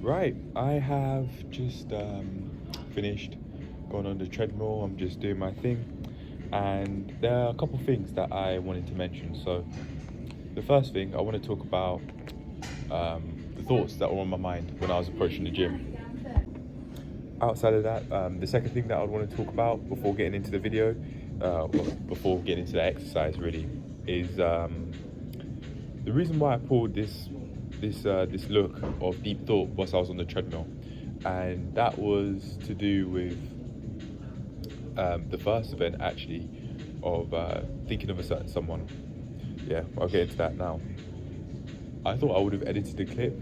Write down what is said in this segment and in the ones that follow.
Right, I have just finished going on the treadmill. I'm just doing my thing, and there are a couple things that I wanted to mention. So, the first thing I want to talk about the thoughts that were on my mind when I was approaching the gym. Outside of that, the second thing that I want to talk about before getting into the video, well, before getting into the exercise, really, is the reason why I pulled this look of deep thought whilst I was on the treadmill, and that was to do with the first event actually of thinking of a certain someone. Yeah, I'll get into that now. I thought I would have edited the clip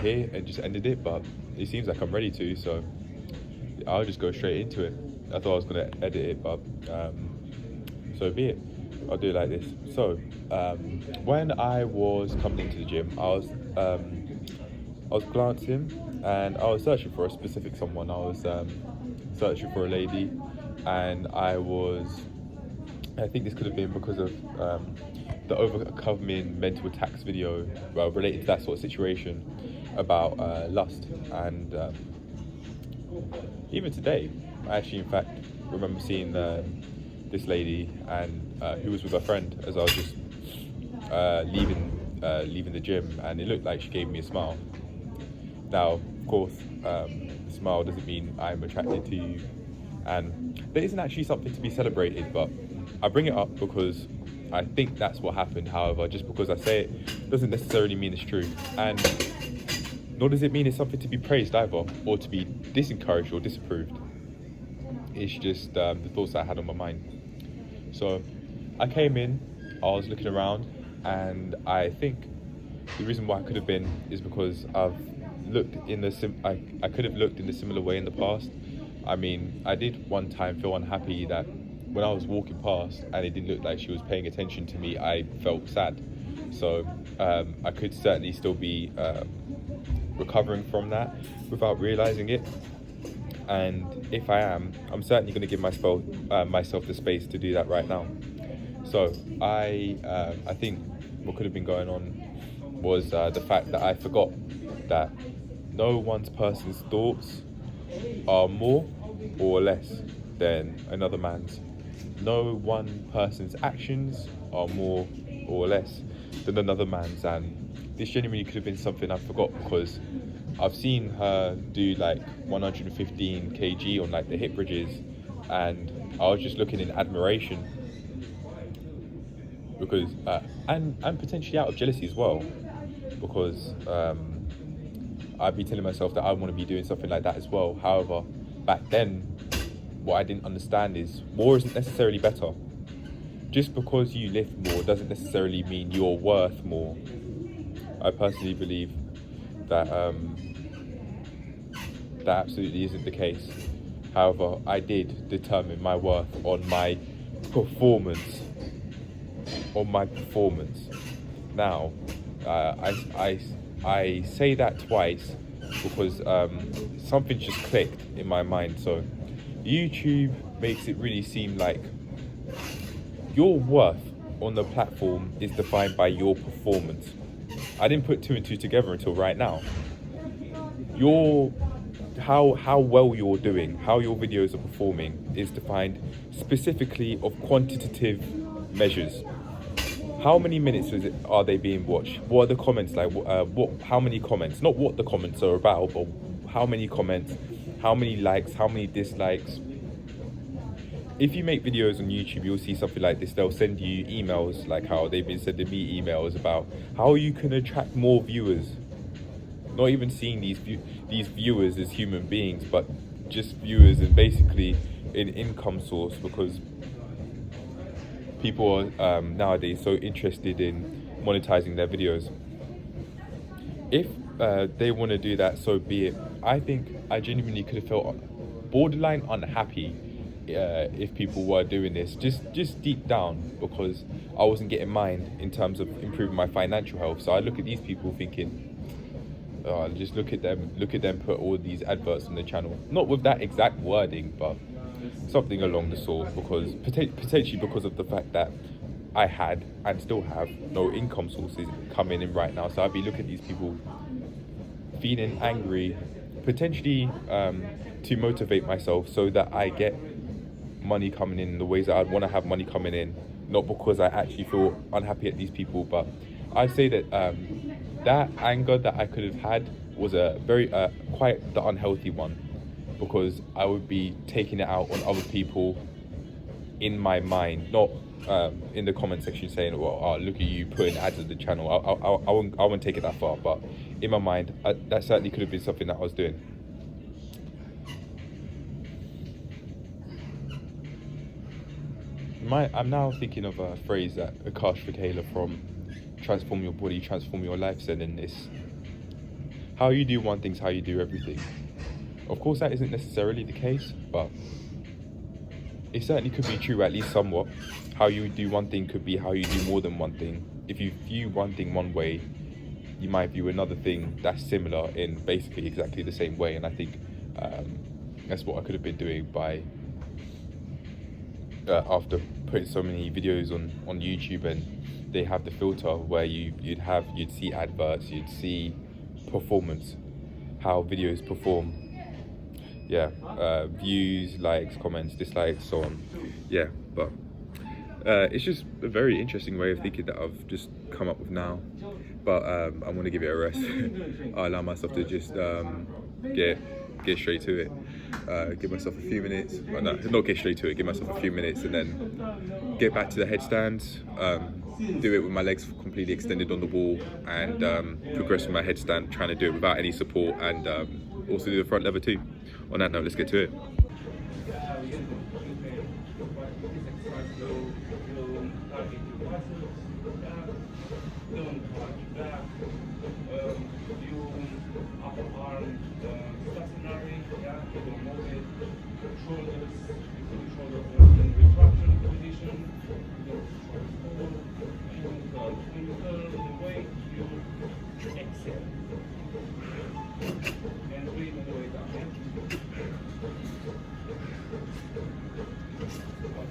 here and just ended it, but it seems like I'm ready to, so I'll just go straight into it. I thought I was gonna edit it, but so be it. I'll do it like this. So when I was coming into the gym, I was glancing and I was searching for a specific someone. I was searching for a lady, and I think this could have been because of the overcoming mental attacks video, well, related to that sort of situation about lust. And even today, I actually, in fact, remember seeing this lady and who was with her friend as I was just leaving the gym, and it looked like she gave me a smile. Now, of course, a smile doesn't mean I'm attracted to you, and there isn't actually something to be celebrated, but I bring it up because I think that's what happened. However, just because I say it doesn't necessarily mean it's true, and nor does it mean it's something to be praised either, or to be disencouraged or disapproved. It's just the thoughts that I had on my mind. So I came in, I was looking around, and I think the reason why I could have been is because I've looked I could have looked in a similar way in the past. I mean, I did one time feel unhappy that when I was walking past and it didn't look like she was paying attention to me, I felt sad. So I could certainly still be recovering from that without realizing it. And if I am, I'm certainly going to give myself the space to do that right now. So I think what could have been going on was the fact that I forgot that no one person's thoughts are more or less than another man's. No one person's actions are more or less than another man's, and this genuinely could have been something I forgot because I've seen her do like 115 kg on like the hip bridges, and I was just looking in admiration because and potentially out of jealousy as well, because I'd be telling myself that I want to be doing something like that as well. However, back then, what I didn't understand is more isn't necessarily better. Just because you lift more doesn't necessarily mean you're worth more. I personally believe that that absolutely isn't the case. However, I did determine my worth on my performance. Now, I say that twice because something just clicked in my mind. So YouTube makes it really seem like your worth on the platform is defined by your performance. I didn't put two and two together until right now. How well you're doing, how your videos are performing is defined specifically of quantitative measures. How many minutes are they being watched? What are the comments like? How many comments? Not what the comments are about, but how many comments, how many likes, how many dislikes. If you make videos on YouTube, you'll see something like this. They'll send you emails, like how they've been sending me emails about how you can attract more viewers. Not even seeing these viewers as human beings, but just viewers and basically an income source, because people are nowadays so interested in monetizing their videos. If they want to do that, so be it. I think I genuinely could have felt borderline unhappy if people were doing this, just deep down, because I wasn't getting mine in terms of improving my financial health. So I look at these people thinking, just look at them put all these adverts on the channel, not with that exact wording, but something along the sort, because potentially because of the fact that I had and still have no income sources coming in right now. So I'd be looking at these people feeling angry potentially to motivate myself so that I get money coming in the ways that I'd want to have money coming in, not because I actually feel unhappy at these people. But I'd say that that anger that I could have had was a very quite the unhealthy one, because I would be taking it out on other people in my mind, not in the comment section saying, well, oh, look at you putting ads on the channel. I won't take it that far, but in my mind, that certainly could have been something that I was doing. I'm now thinking of a phrase that Akash Vakela from Transform Your Body, Transform Your Life said in this: how you do one thing's how you do everything. Of course, that isn't necessarily the case, but it certainly could be true, at least somewhat. How you do one thing could be how you do more than one thing. If you view one thing one way, you might view another thing that's similar in basically exactly the same way. And I think that's what I could have been doing by after putting so many videos on YouTube, and they have the filter where you'd see adverts, you'd see performance, how videos perform, views, likes, comments, dislikes, so on. But it's just a very interesting way of thinking that I've just come up with now, but I'm going to give it a rest. I allow myself to just get straight to it, give myself a few minutes, well, no, not get straight to it, give myself a few minutes and then get back to the headstand, do it with my legs completely extended on the wall, and progress with my headstand, trying to do it without any support, and also do the front lever too. On that note, let's get to it.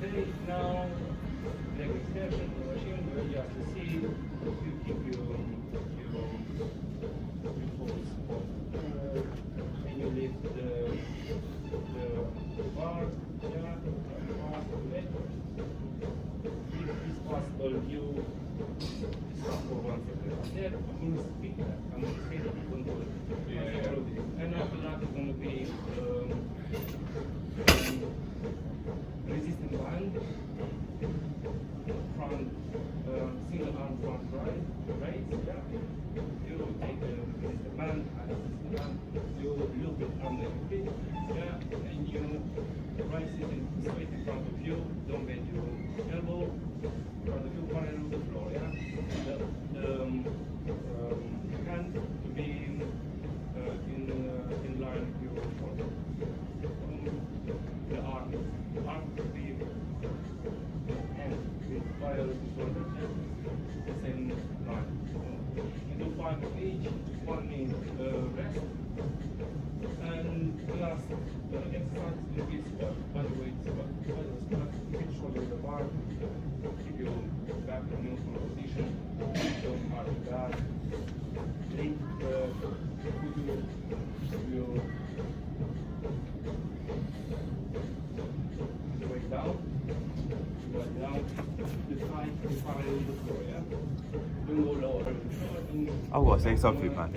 Okay, now leg extension of the machine, where you have to see you keep your pose. And you lift the bar, if it's possible, you stop for 1 second. There, I'm going to speak that. I'm going to say that you don't do it. And after that, it's going to be resistant band, front, single arm front right, you take the resistant band, you look it on the feet, and you rise it straight in front of you, don't bend your elbow, in front of you, parallel to the floor, the hand to be in line with your shoulder. The arm to be hand with parallel to shoulder, the same line. You do 5 of each, 1 means rest, and the last exercise is body weight squat. Keep shoulder the bar, keep your back in neutral position, don't hard the back, lift your weight down, the thigh is parallel to the floor, Don't go lower. I want to say something, man,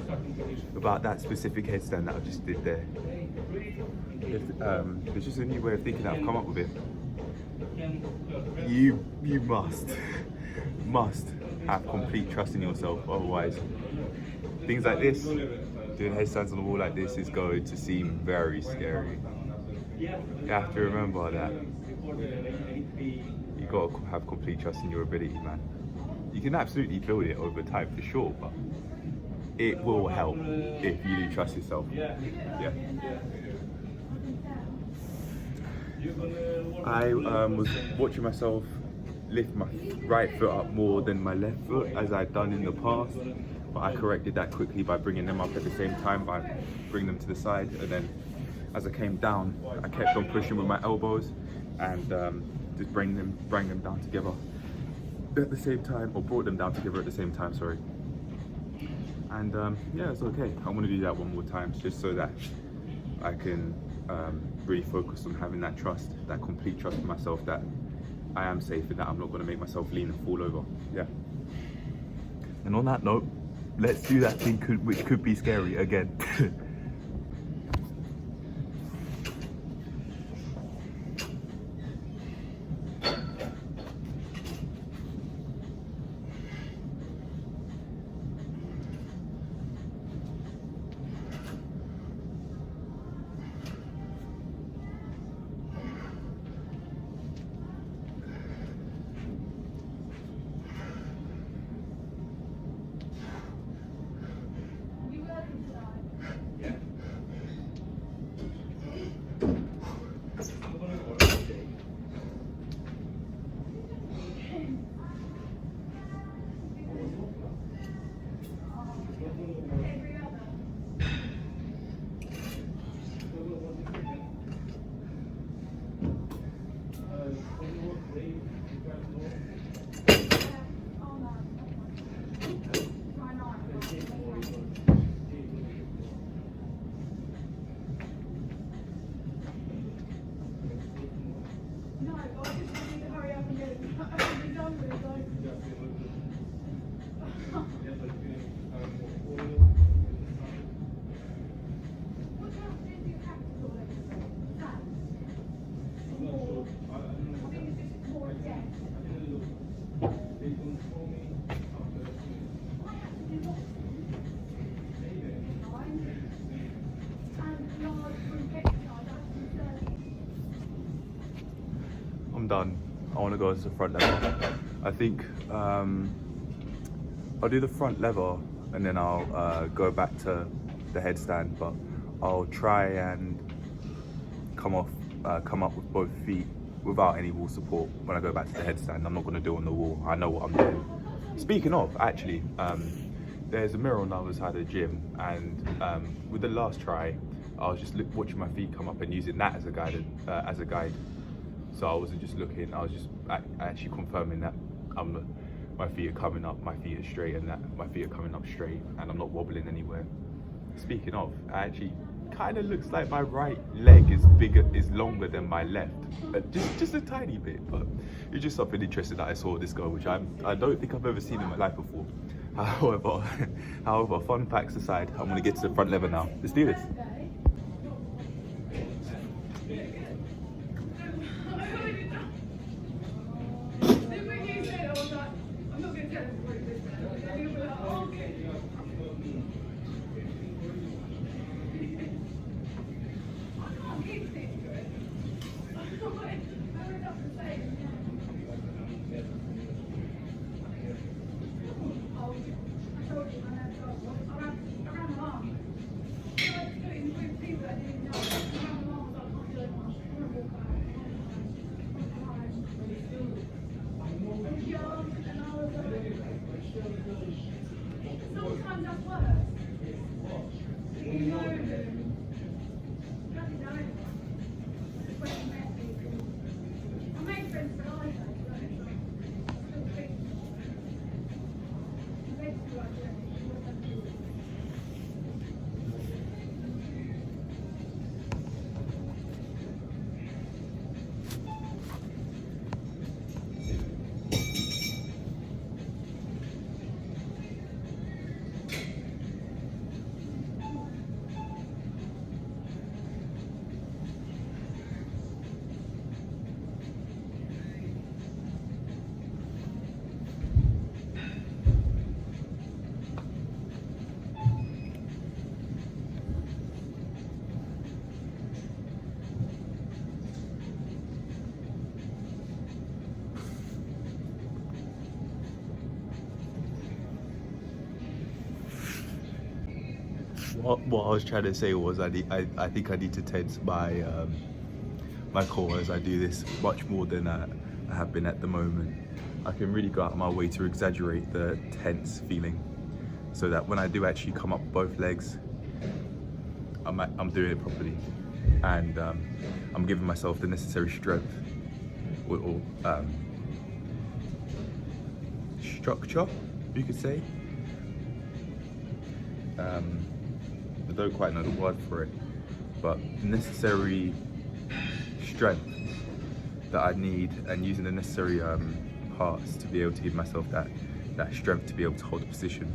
about that specific headstand that I just did there. It's just a new way of thinking that I've come up with it. You must have complete trust in yourself, otherwise things like this, doing headstands on the wall like this, is going to seem very scary. You have to remember that you got to have complete trust in your ability, man. You can absolutely build it over time for sure, but it will help if you do trust yourself. I was watching myself lift my right foot up more than my left foot, as I'd done in the past, but I corrected that quickly by bringing them up at the same time, by bringing them to the side, and then as I came down, I kept on pushing with my elbows and just bring them down together at the same time, or brought them down together at the same time, sorry. And it's okay. I want to do that one more time, just so that I can really focus on having that trust, that complete trust in myself that I am safe and that I'm not going to make myself lean and fall over. Yeah. And on that note, let's do that thing which could be scary again. I'm done. I want to go to the front lever. I think I'll do the front lever and then I'll go back to the headstand, but I'll try and come up with both feet without any wall support when I go back to the headstand. I'm not going to do it on the wall. I know what I'm doing. Speaking of, actually, there's a mirror on the other side of the gym, and with the last try, I was just watching my feet come up and using that as a guide. So I wasn't just looking, I was just actually confirming that my feet are coming up, my feet are straight, and that my feet are coming up straight, and I'm not wobbling anywhere. Speaking of, actually kind of looks like my right leg is longer than my left, just a tiny bit, but it's just something interesting that I saw this go, which I don't think I've ever seen in my life before. However, fun facts aside, I'm gonna get to the front lever now. Let's do this. What I was trying to say was I think I need to tense my my core as I do this much more than I have been at the moment. I can really go out of my way to exaggerate the tense feeling, so that when I do actually come up both legs, I'm doing it properly, and I'm giving myself the necessary strength or structure, you could say. I don't quite know the word for it, but necessary strength that I need, and using the necessary parts to be able to give myself that strength to be able to hold the position.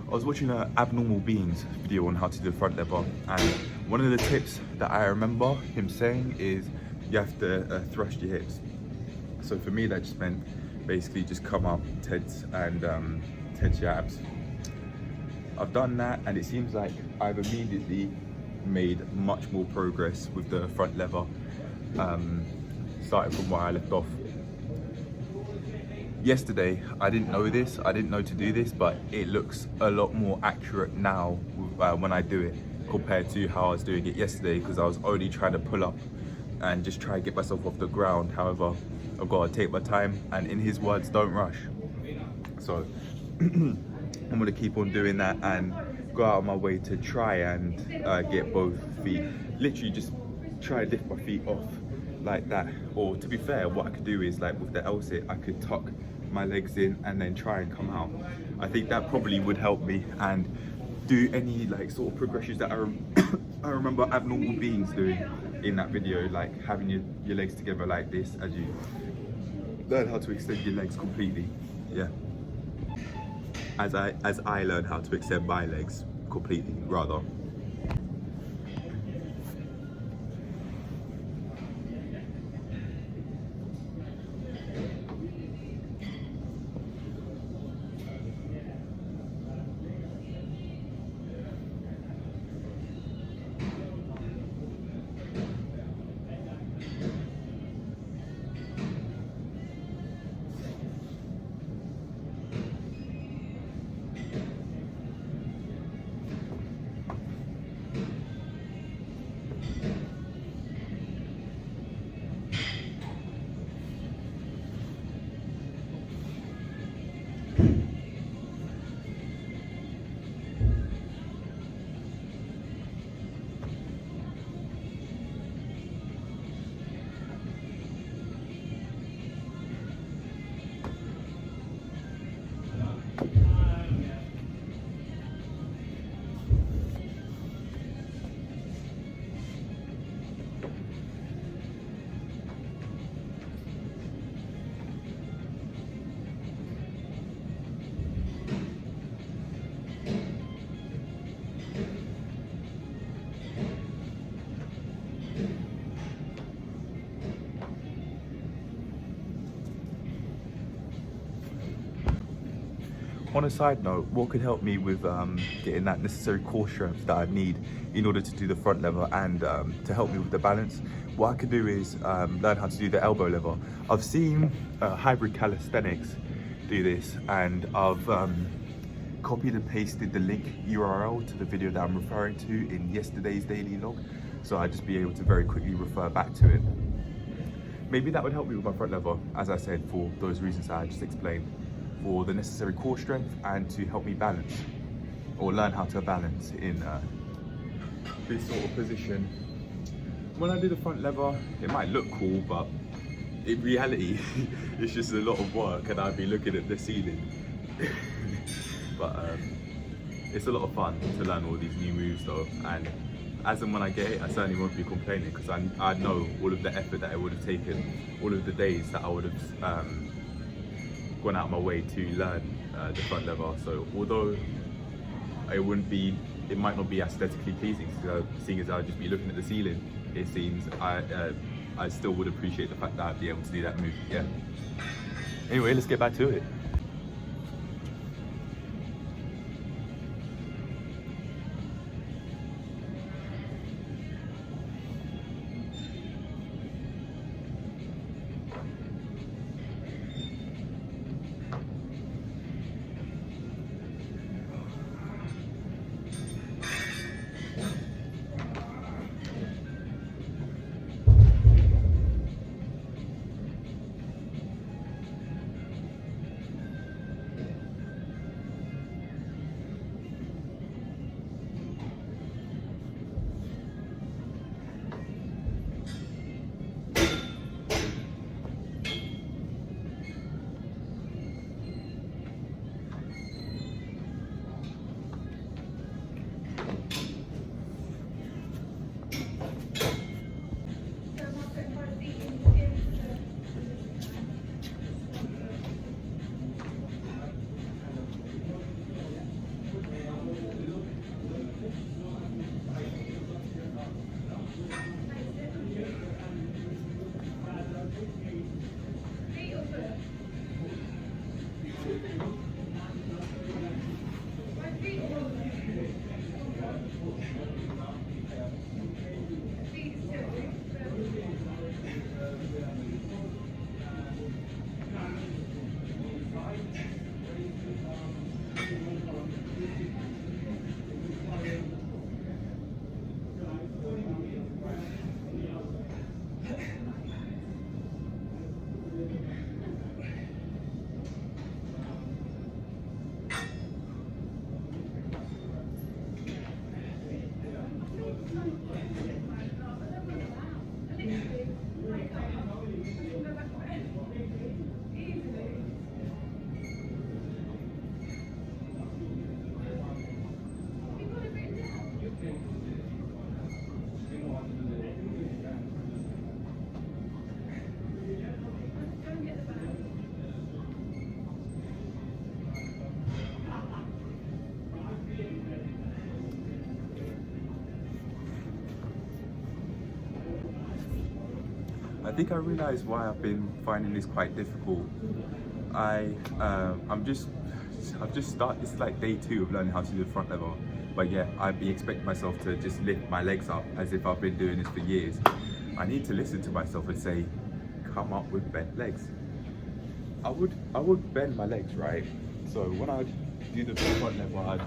I was watching an Abnormal Beings video on how to do the front lever, and one of the tips that I remember him saying is you have to thrust your hips. So for me that just meant basically just come up, tense, and tense your abs. I've done that, and it seems like I've immediately made much more progress with the front lever, starting from where I left off. Yesterday, I didn't know this, I didn't know to do this, but it looks a lot more accurate now when I do it compared to how I was doing it yesterday, because I was only trying to pull up and just try to get myself off the ground. However, I've got to take my time, and in his words, don't rush. So I'm gonna keep on doing that and go out of my way to try and get both feet. Literally just try to lift my feet off like that. Or to be fair, what I could do is, like with the L sit, I could tuck my legs in and then try and come out. I think that probably would help me, and do any like sort of progressions that I remember Abnormal Beings doing in that video, like having your legs together like this as you learn how to extend your legs completely. Yeah. As I learn how to extend my legs completely, rather. On a side note, what could help me with getting that necessary core strength that I need in order to do the front lever and to help me with the balance, what I could do is learn how to do the elbow lever. I've seen hybrid calisthenics do this, and I've copied and pasted the link URL to the video that I'm referring to in yesterday's daily log, so I'd just be able to very quickly refer back to it. Maybe that would help me with my front lever, as I said, for those reasons that I just explained, for the necessary core strength and to help me balance, or learn how to balance in this sort of position. When I do the front lever, it might look cool, but in reality, it's just a lot of work, and I'd be looking at the ceiling. But it's a lot of fun to learn all these new moves though, and as and when I get it, I certainly won't be complaining, because I know all of the effort that it would have taken, all of the days that I would have gone out of my way to learn the front lever. So although it might not be aesthetically pleasing, seeing as I'd just be looking at the ceiling, it seems I still would appreciate the fact that I'd be able to do that move. Yeah. Anyway, let's get back to it. think I realised why I've been finding this quite difficult. I've just started, this is like day 2 of learning how to do the front lever. But yeah, I'd be expecting myself to just lift my legs up as if I've been doing this for years. I need to listen to myself and say, come up with bent legs. I would bend my legs, right? So when I'd do the front lever, I'd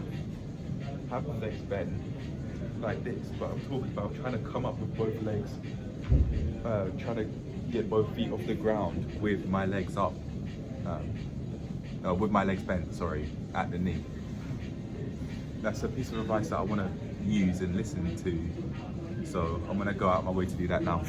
have my legs bent like this, but I'm talking about trying to come up with both legs, trying to get both feet off the ground with my legs up, with my legs bent, sorry, at the knee. That's a piece of advice that I want to use and listen to. So I'm going to go out my way to do that now.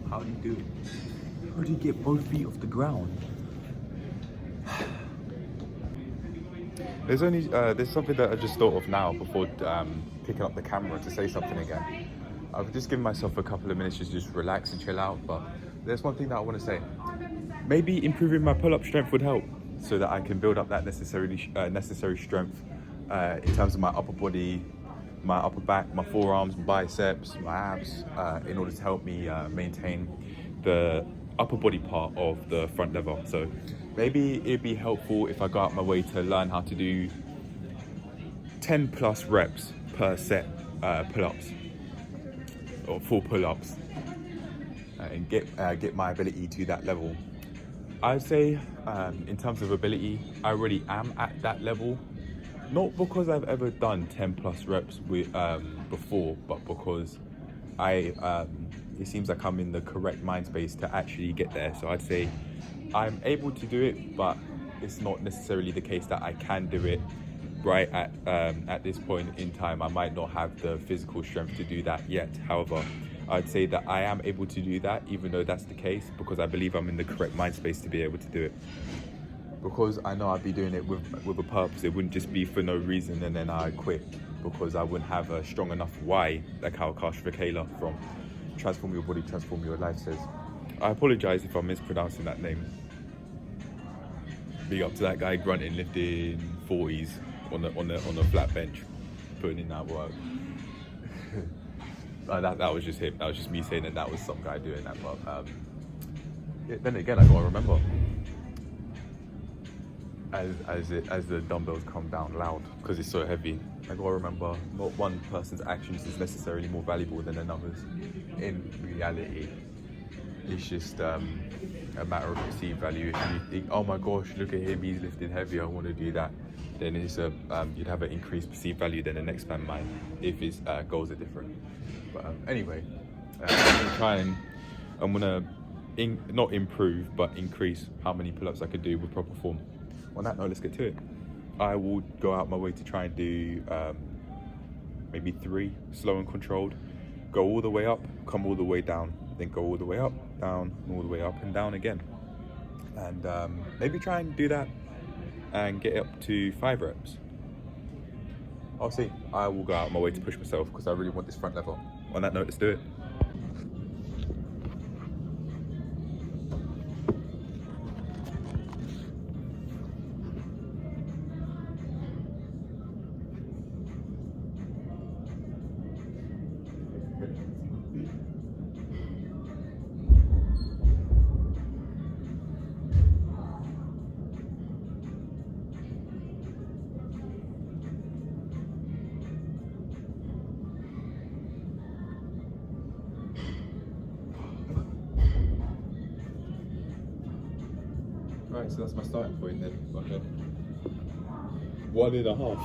How do you do it? How do you get both feet off the ground? There's something that I just thought of now before picking up the camera to say something again. I've just given myself a couple of minutes to just relax and chill out, but there's one thing that I want to say. Maybe improving my pull-up strength would help, so that I can build up that necessary strength in terms of my upper body, my upper back, my forearms, my biceps, my abs, in order to help me maintain the upper body part of the front lever. So maybe it'd be helpful if I go out my way to learn how to do 10 plus reps per set pull-ups, or full pull-ups, and get my ability to that level. I'd say in terms of ability, I already am at that level. Not because I've ever done 10 plus reps before, but because it seems like I'm in the correct mind space to actually get there. So I'd say I'm able to do it, but it's not necessarily the case that I can do it right at this point in time. I might not have the physical strength to do that yet. However, I'd say that I am able to do that, even though that's the case, because I believe I'm in the correct mind space to be able to do it. Because I know I'd be doing it with a purpose. It wouldn't just be for no reason and then I'd quit because I wouldn't have a strong enough why, like how Akash Vakela from Transform Your Body, Transform Your Life says. I apologise if I'm mispronouncing that name. Big up to that guy grunting, lifting 40s on a flat bench, putting in that work. That was just him. That was just me saying that was some guy doing that. But yeah, then again, I gotta remember, as the dumbbells come down loud because it's so heavy, I gotta remember not one person's actions is necessarily more valuable than another's. In reality, it's just a matter of perceived value. If you think, oh my gosh, look at him, he's lifting heavy, I want to do that, then it's you'd have an increased perceived value than the next man might if his goals are different. But anyway, I'm gonna not improve but increase how many pull-ups I could do with proper form. On that note, let's get to it. I will go out my way to try and do maybe 3 slow and controlled. Go all the way up, come all the way down, then go all the way up, down, all the way up and down again. And maybe try and do that and get up to 5 reps. I'll see. I will go out my way to push myself because I really want this front lever. On that note, let's do it. Right, so that's my starting point then. Okay. 1.5.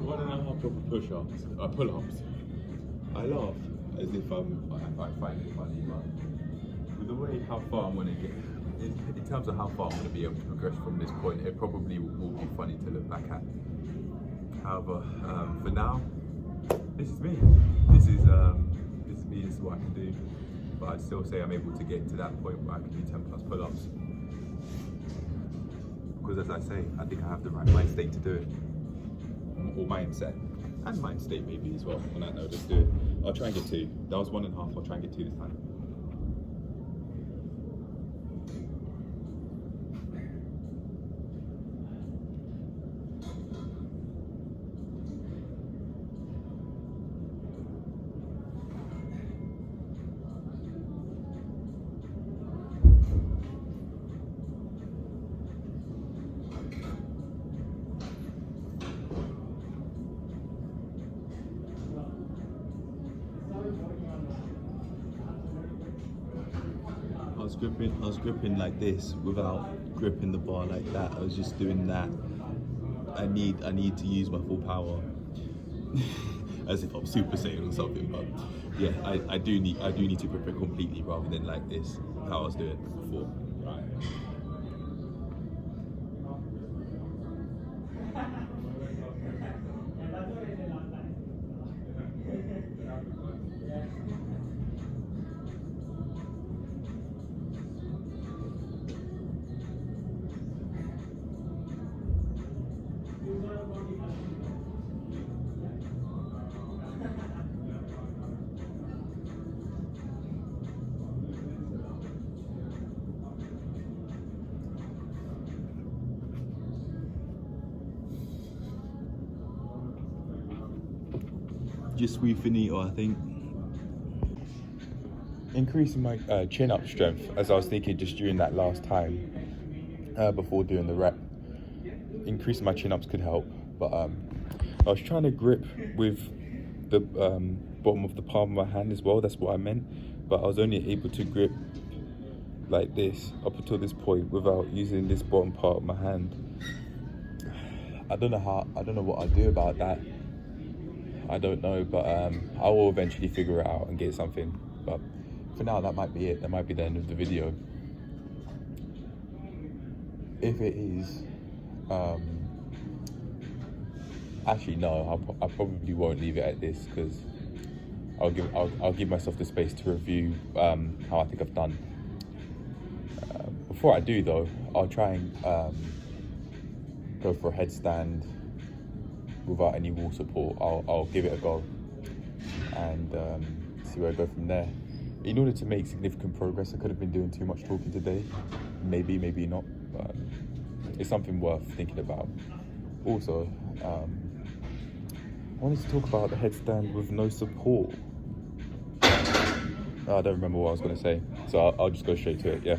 1.5 proper push-ups, pull-ups. I laugh as if I find it funny, but with the way how far I'm gonna get, in terms of how far I'm gonna be able to progress from this point, it probably will be funny to look back at. However, for now, this is me. This is me. This is what I can do. But I'd still say I'm able to get to that point where I can do 10 plus pull-ups. Because as I say, I think I have the right mind state to do it. Or mindset. And mind state maybe as well. On that note, let's do it. I'll try and get 2. That was 1.5, I'll try and get 2 this time. I was gripping like this without gripping the bar like that. I was just doing that. I need to use my full power. As if I'm Super Saiyan or something, but yeah, I do need to grip it completely rather than like this, how I was doing before. Right. Just we finito, I think. Increasing my chin up strength, as I was thinking just during that last time before doing the rep. Increasing my chin ups could help, but I was trying to grip with the bottom of the palm of my hand as well. That's what I meant, but I was only able to grip like this up until this point without using this bottom part of my hand. I don't know what I'll do about that. I don't know, but I will eventually figure it out and get something. But for now, that might be it. That might be the end of the video. If it is, actually no, I probably won't leave it at this because I'll give myself the space to review how I think I've done. Before I do though, I'll try and go for a headstand without any wall support. I'll give it a go and see where I go from there. In order to make significant progress, I could have been doing too much talking today. Maybe not, but it's something worth thinking about. Also, I wanted to talk about the headstand with no support. I don't remember what I was going to say, so I'll just go straight to it, yeah.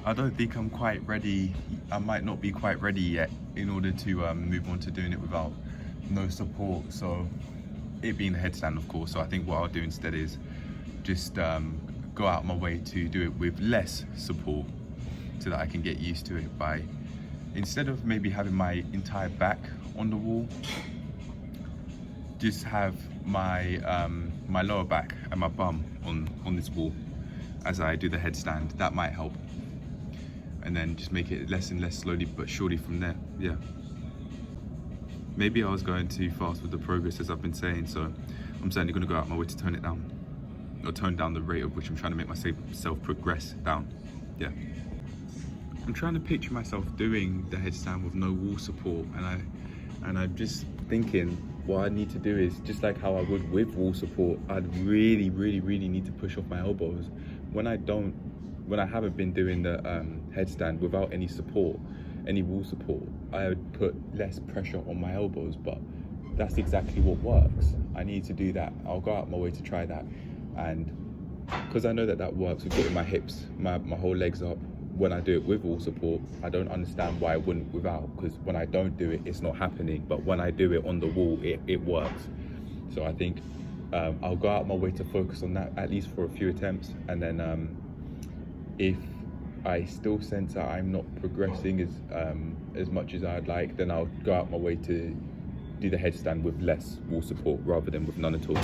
I don't think I'm quite ready. I might not be quite ready yet in order to move on to doing it without no support. So it being a headstand, of course. So I think what I'll do instead is just go out my way to do it with less support so that I can get used to it by, instead of maybe having my entire back on the wall, just have my lower back and my bum on this wall as I do the headstand. That might help. And then just make it less and less slowly but surely from there. Yeah. Maybe I was going too fast with the progress, as I've been saying, so I'm certainly going to go out my way to tone it down, or tone down the rate at which I'm trying to make myself progress down. Yeah. I'm trying to picture myself doing the headstand with no wall support, and I'm just thinking what I need to do is just like how I would with wall support. I'd really need to push off my elbows. When I haven't been doing the headstand without any support, any wall support, I would put less pressure on my elbows, but that's exactly what works. I need to do that. I'll go out my way to try that, and because I know that works with getting my hips, my whole legs up. When I do it with wall support, I don't understand why I wouldn't without, because when I don't do it, it's not happening, but when I do it on the wall, it works. So I think I'll go out my way to focus on that at least for a few attempts, and then if I still sense that I'm not progressing as much as I'd like, then I'll go out my way to do the headstand with less wall support rather than with none at all.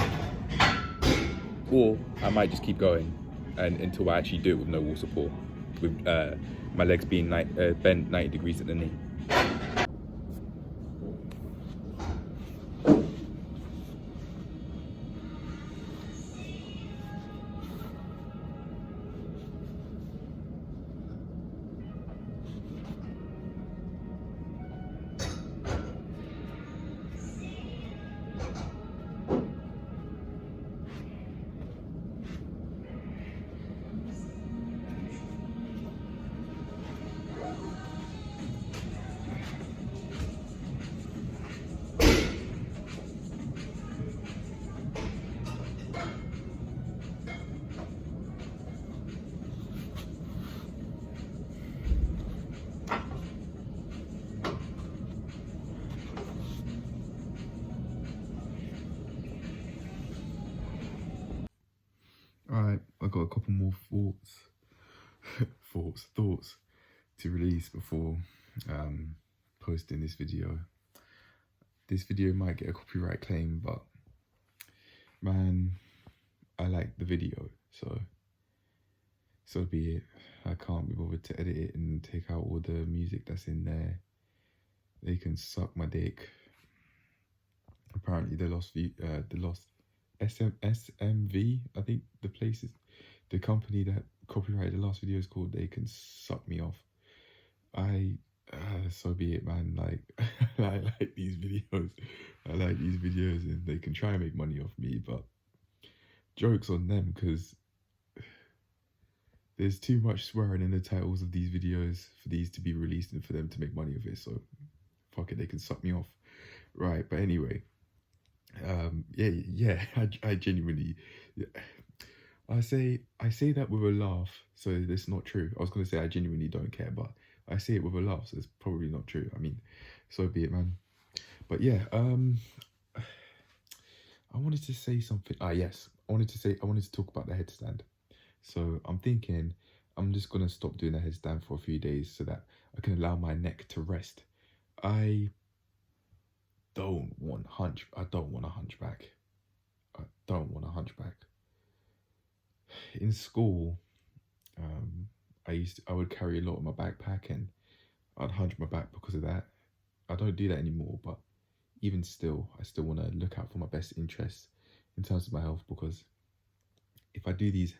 Or I might just keep going until I actually do it with no wall support, with my legs being bent 90 degrees at the knee. Alright, I've got a couple more thoughts to release before posting this video. This video might get a copyright claim, but man, I like the video, so be it. I can't be bothered to edit it and take out all the music that's in there. They can suck my dick. Apparently the lost SMV, I think the company that copyrighted the last video is called. They can suck me off. So be it, man. Like I like these videos. And they can try and make money off me, but joke's on them, because there's too much swearing in the titles of these videos for these to be released and for them to make money of it. So fuck it, they can suck me off. Right, but anyway, I genuinely, I say that with a laugh, so that's not true. I was gonna say I genuinely don't care, but I say it with a laugh, so it's probably not true. I mean, so be it, man. But yeah, I wanted to say something. Yes, I wanted to talk about the headstand. So I'm thinking I'm just gonna stop doing the headstand for a few days so that I can allow my neck to rest. I don't want a hunchback. I don't want a hunchback. In school, I would carry a lot in my backpack and I'd hunch my back because of that. I don't do that anymore, but even still, I still want to look out for my best interests in terms of my health, because if I do these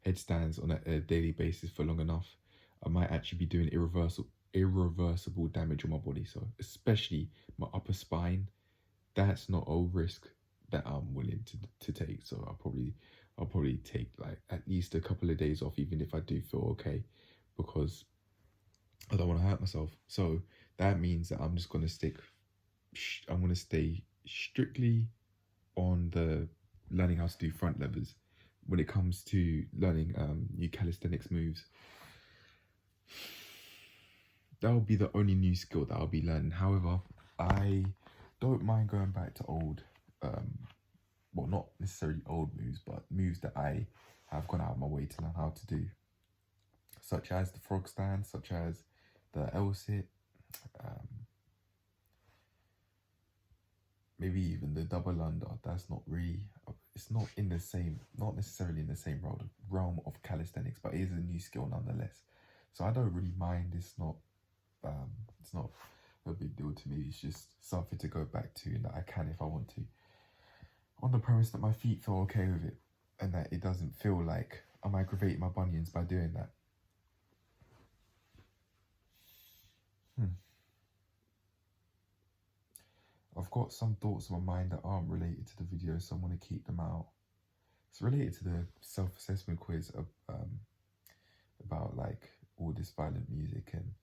headstands on a daily basis for long enough, I might actually be doing irreversible damage on my body. So especially my upper spine, that's not a risk that I'm willing to take. So I'll probably take like at least a couple of days off, even if I do feel okay, because I don't want to hurt myself. So that means that I'm going to stay strictly on the learning how to do front levers when it comes to learning new calisthenics moves. That will be the only new skill that I'll be learning. However, I don't mind going back to old, well, not necessarily old moves, but moves that I have gone out of my way to learn how to do, such as the frog stand, such as the L-sit, maybe even the double under, that's not really, it's not in the same, not necessarily in the same realm of calisthenics, but it is a new skill nonetheless. So I don't really mind. It's not a big deal to me. It's just something to go back to and that I can if I want to, on the premise that my feet feel okay with it and that it doesn't feel like I'm aggravating my bunions by doing that. I've got some thoughts in my mind that aren't related to the video, so I'm going to keep them out. It's related to the self-assessment quiz about like all this violent music and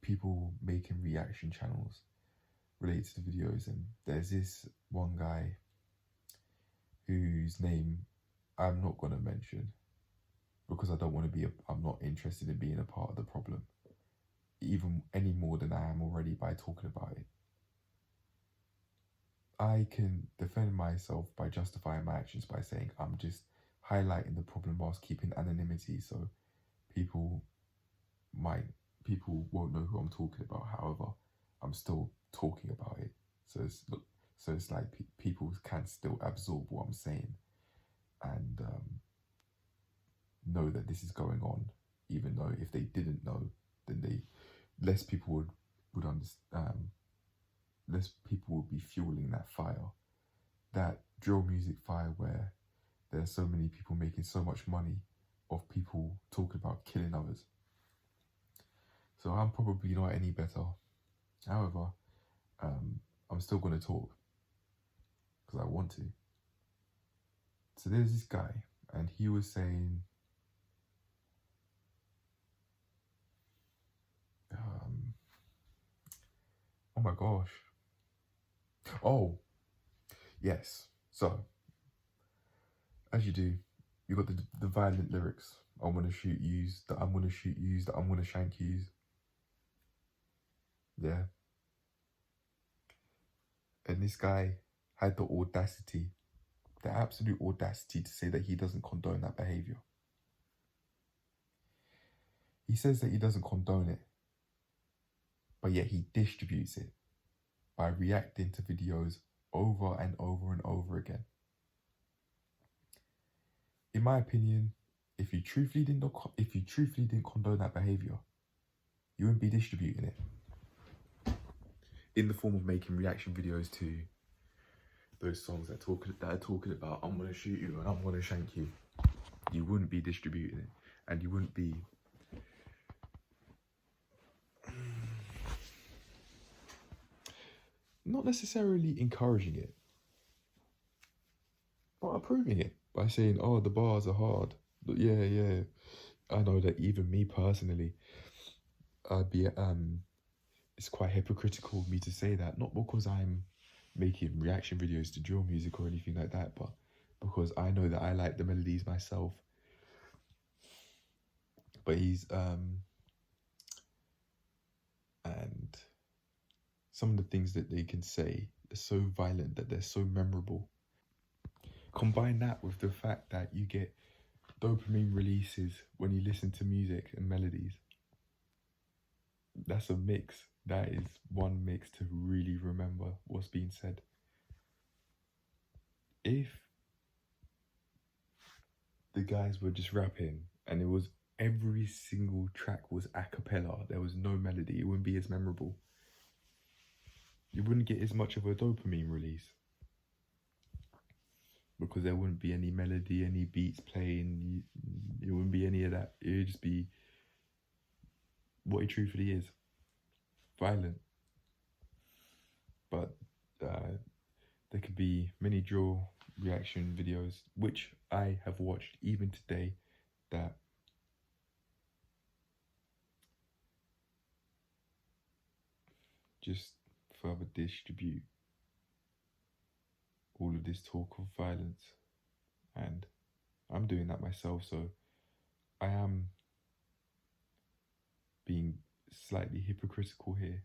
people making reaction channels related to the videos. And there's this one guy whose name I'm not going to mention because I don't want to be, I'm not interested in being a part of the problem, even any more than I am already by talking about it. I can defend myself by justifying my actions by saying I'm just highlighting the problem whilst keeping anonymity, so people won't know who I'm talking about. However, I'm still talking about it, so it's like people can still absorb what I'm saying and know that this is going on, even though if they didn't know, then less people would understand. Less people would be fueling that fire, that drill music fire, where there's so many people making so much money of people talking about killing others. So I'm probably not any better. However, I'm still going to talk because I want to. So there's this guy, and he was saying, oh my gosh. Oh, yes. So, as you do, you got the violent lyrics. I'm gonna shoot yous, that I'm gonna shoot yous, that I'm gonna shank yous. Yeah. And this guy had the audacity, the absolute audacity to say that he doesn't condone that behavior. He says that he doesn't condone it, but yet he distributes it by reacting to videos over and over and over again. In my opinion, if you truthfully didn't condone that behavior, you wouldn't be distributing it in the form of making reaction videos to those songs that are talking about I'm gonna shoot you and I'm gonna shank you. You wouldn't be distributing it, and you wouldn't be not necessarily encouraging it, but approving it by saying, oh, the bars are hard. But yeah, I know that even me personally, it's quite hypocritical of me to say that, not because I'm making reaction videos to drill music or anything like that, but because I know that I like the melodies myself. But he's and some of the things that they can say are so violent that they're so memorable. Combine that with the fact that you get dopamine releases when you listen to music and melodies. That's a mix. That is one mix to really remember what's being said. If the guys were just rapping and it was every single track was a cappella, there was no melody, it wouldn't be as memorable. You wouldn't get as much of a dopamine release because there wouldn't be any melody, any beats playing. It wouldn't be any of that. It would just be what it truthfully is, violent. But there could be many drill reaction videos, which I have watched even today, that just further distribute all of this talk of violence. And I'm doing that myself, so I am being slightly hypocritical here.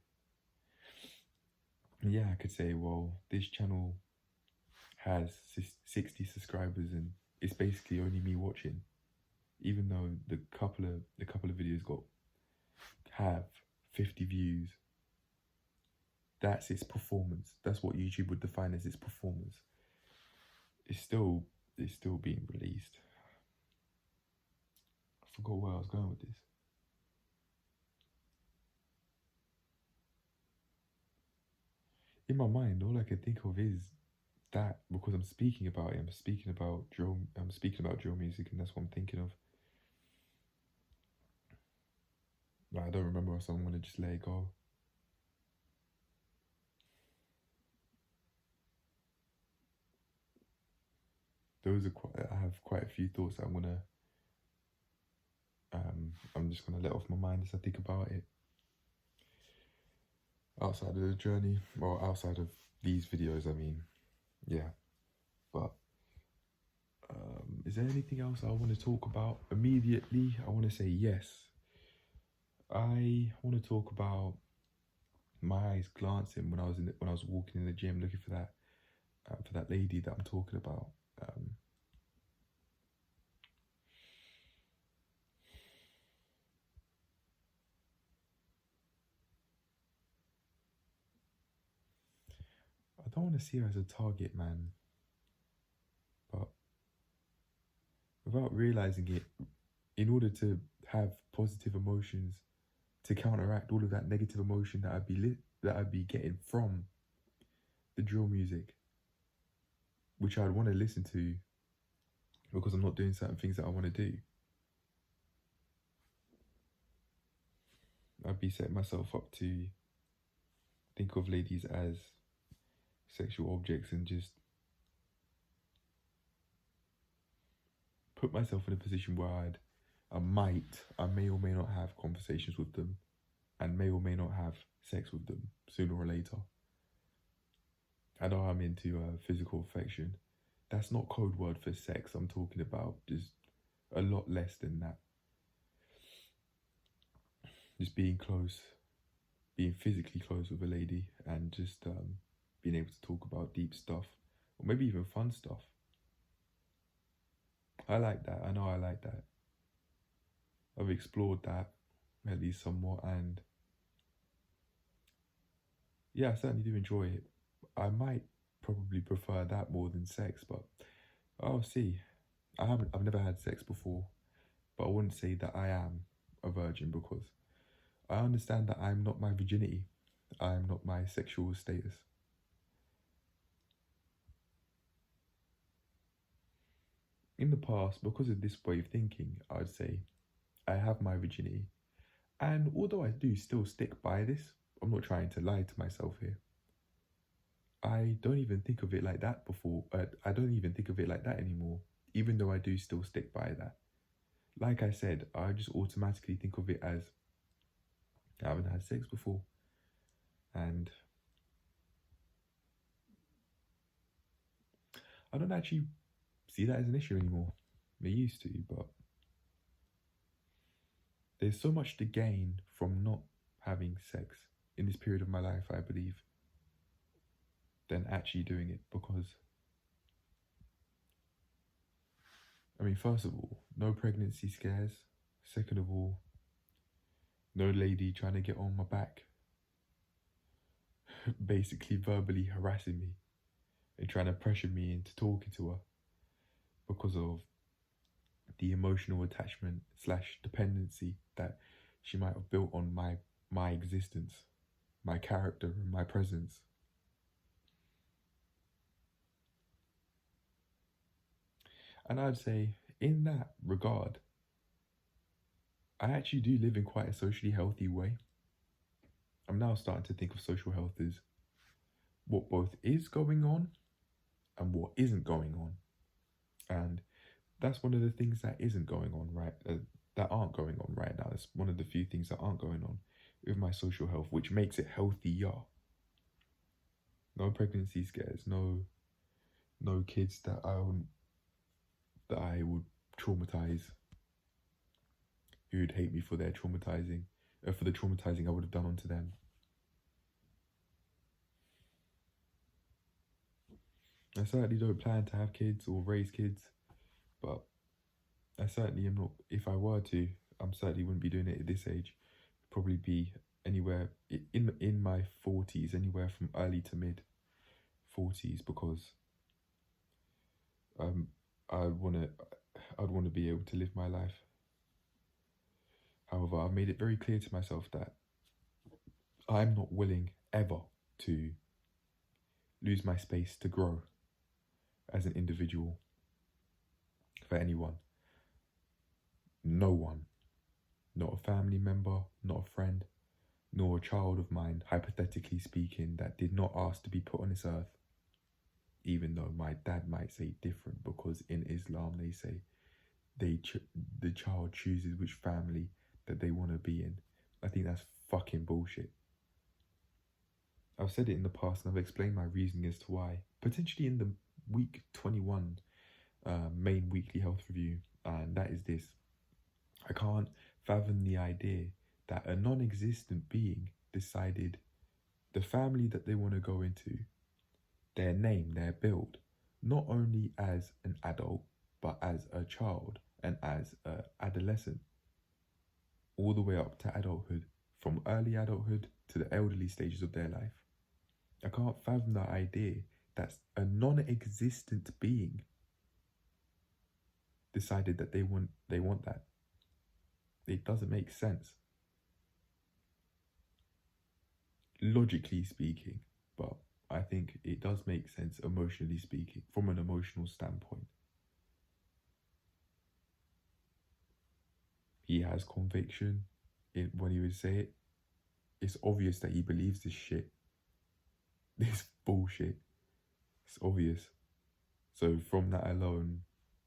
And yeah, I could say, well, this channel has 60 subscribers and it's basically only me watching, even though the couple of videos have 50 views. that's its performance. That's what YouTube would define as its performance. It's still being released. I forgot where I was going with this. In my mind, all I can think of is that, because I'm speaking about it. I'm speaking about drill music, and that's what I'm thinking of. Like, I don't remember, so I'm gonna just let it go. I have quite a few thoughts that I'm just gonna let off my mind as I think about it. Outside of the journey, or outside of these videos, I mean, yeah. But is there anything else I want to talk about immediately? I want to say yes. I want to talk about my eyes glancing when I was walking in the gym looking for that lady that I'm talking about. I don't want to see her as a target, man. But without realizing it, in order to have positive emotions, to counteract all of that negative emotion that I'd be getting from the drill music, which I'd want to listen to because I'm not doing certain things that I want to do, I'd be setting myself up to think of ladies as sexual objects and just put myself in a position where I may or may not have conversations with them and may or may not have sex with them sooner or later. I know I'm into physical affection. That's not code word for sex. I'm talking about just a lot less than that. Just being close, being physically close with a lady, and just being able to talk about deep stuff, or maybe even fun stuff. I like that. I know I like that. I've explored that at least somewhat, and yeah, I certainly do enjoy it. I might probably prefer that more than sex, but I'll see. I've never had sex before, but I wouldn't say that I am a virgin because I understand that I'm not my virginity. I'm not my sexual status. In the past, because of this way of thinking, I'd say I have my virginity. And although I do still stick by this, I'm not trying to lie to myself here. I don't even think of it like that before. I don't even think of it like that anymore, even though I do still stick by that. Like I said, I just automatically think of it as I haven't had sex before. And I don't actually see that as an issue anymore. I used to, but there's so much to gain from not having sex in this period of my life, I believe, than actually doing it. Because, I mean, first of all, no pregnancy scares. Second of all, no lady trying to get on my back, basically verbally harassing me and trying to pressure me into talking to her because of the emotional attachment / dependency that she might have built on my existence, my character, and my presence. And I'd say, in that regard, I actually do live in quite a socially healthy way. I'm now starting to think of social health as what both is going on and what isn't going on. And that's one of the things that isn't going on that aren't going on right now. That's one of the few things that aren't going on with my social health, which makes it healthier. No pregnancy scares, no kids that I would traumatize, who would hate me for the traumatizing I would have done onto them. I certainly don't plan to have kids or raise kids, but I certainly am not. If I were to, I certainly wouldn't be doing it at this age. It'd probably be anywhere in my 40s, anywhere from early to mid 40s, because I'd want to be able to live my life. However, I've made it very clear to myself that I'm not willing ever to lose my space to grow as an individual for anyone. No one. Not a family member, not a friend, nor a child of mine, hypothetically speaking, that did not ask to be put on this earth. Even though my dad might say different, because in Islam they say the child chooses which family that they want to be in. I think that's fucking bullshit. I've said it in the past and I've explained my reasoning as to why. Potentially in the week 21 main weekly health review, and that is this. I can't fathom the idea that a non-existent being decided the family that they want to go into, their name, their build, not only as an adult, but as a child and as an adolescent, all the way up to adulthood, from early adulthood to the elderly stages of their life. I can't fathom the idea that a non-existent being decided that they want that. It doesn't make sense, logically speaking, but I think it does make sense emotionally speaking, from an emotional standpoint. He has conviction when he would say it. It's obvious that he believes this shit. This bullshit. It's obvious. So from that alone,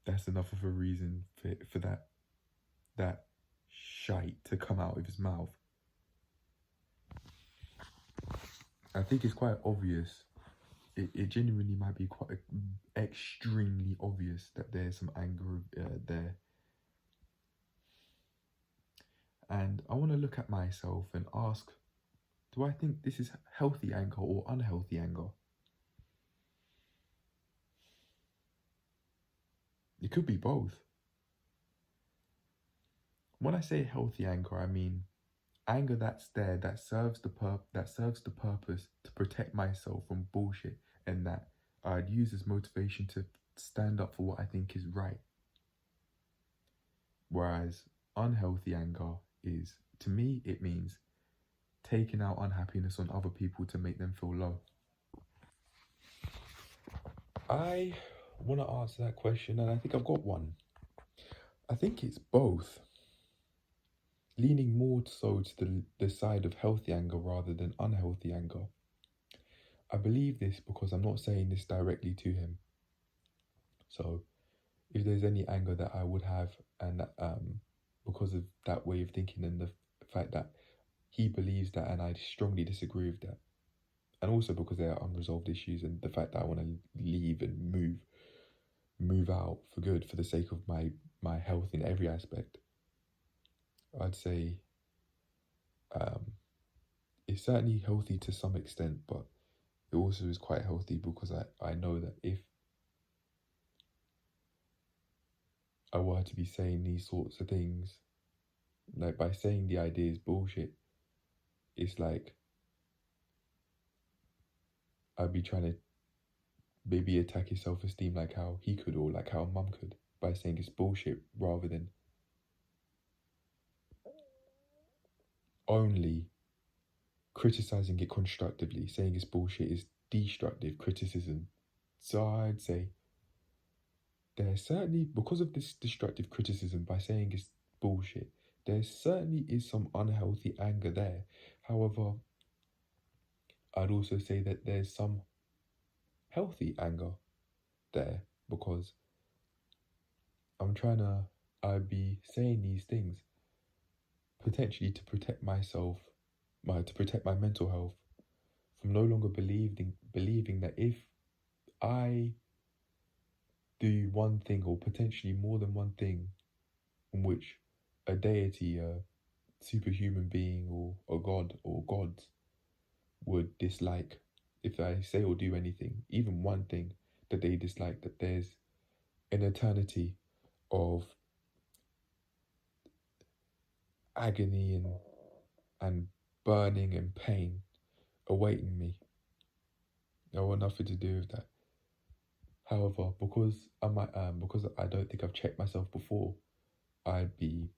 that's enough of a reason for that shite to come out of his mouth. I think it's quite obvious. It genuinely might be quite extremely obvious that there's some anger there. And I want to look at myself and ask, do I think this is healthy anger or unhealthy anger? It could be both. When I say healthy anger, I mean anger that's there, that serves the purpose to protect myself from bullshit, and that I'd use as motivation to stand up for what I think is right. Whereas unhealthy anger is, to me, it means taking out unhappiness on other people to make them feel low. I want to answer that question, and I think I've got one. I think it's both. Leaning more so to the side of healthy anger rather than unhealthy anger. I believe this because I'm not saying this directly to him. So if there's any anger that I would have, and because of that way of thinking and the fact that he believes that and I strongly disagree with that, and also because there are unresolved issues and the fact that I want to leave and move out for good for the sake of my health in every aspect, I'd say it's certainly healthy to some extent, but it also is quite healthy because I know that if I were to be saying these sorts of things, like by saying the idea is bullshit, it's like I'd be trying to maybe attack his self-esteem like how he could, or like how mum could, by saying it's bullshit rather than only criticizing it constructively. Saying it's bullshit is destructive criticism. So I'd say there certainly, because of this destructive criticism, by saying it's bullshit, there certainly is some unhealthy anger there. However, I'd also say that there's some healthy anger there, because I'd be saying these things potentially to protect myself, to protect my mental health from no longer believing that if I do one thing, or potentially more than one thing, in which a deity, a superhuman being, or a god or gods would dislike, if I say or do anything, even one thing that they dislike, that there's an eternity of agony and burning and pain awaiting me. I want nothing to do with that. However, because I don't think I've checked myself before, I'd be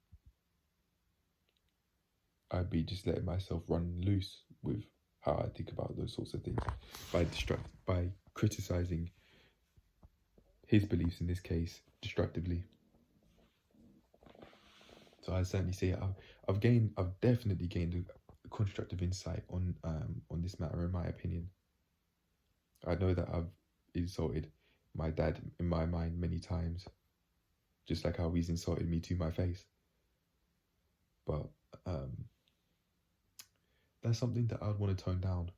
just letting myself run loose with how I think about those sorts of things by criticizing his beliefs in this case destructively. So I certainly say I've definitely gained a constructive insight on this matter, in my opinion. I know that I've insulted my dad in my mind many times, just like how he's insulted me to my face. But that's something that I'd want to tone down,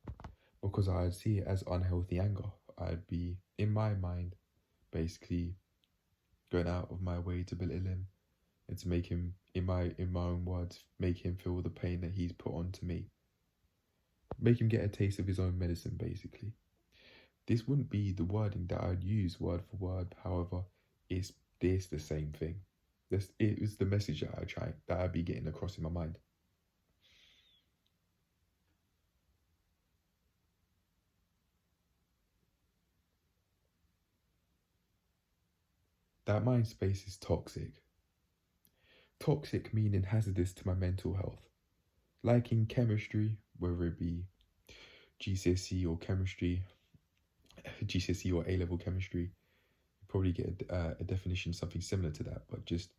because I'd see it as unhealthy anger. I'd be, in my mind, basically going out of my way to belittle him and to make him, in my own words, make him feel the pain that he's put onto me. Make him get a taste of his own medicine, basically. This wouldn't be the wording that I'd use word for word. However, it's the same thing. It was the message that I'd be getting across in my mind. That mind space is toxic. Toxic meaning hazardous to my mental health. Like in chemistry, whether it be GCSE or chemistry, GCSE or A-level chemistry, you probably get a definition, something similar to that, but just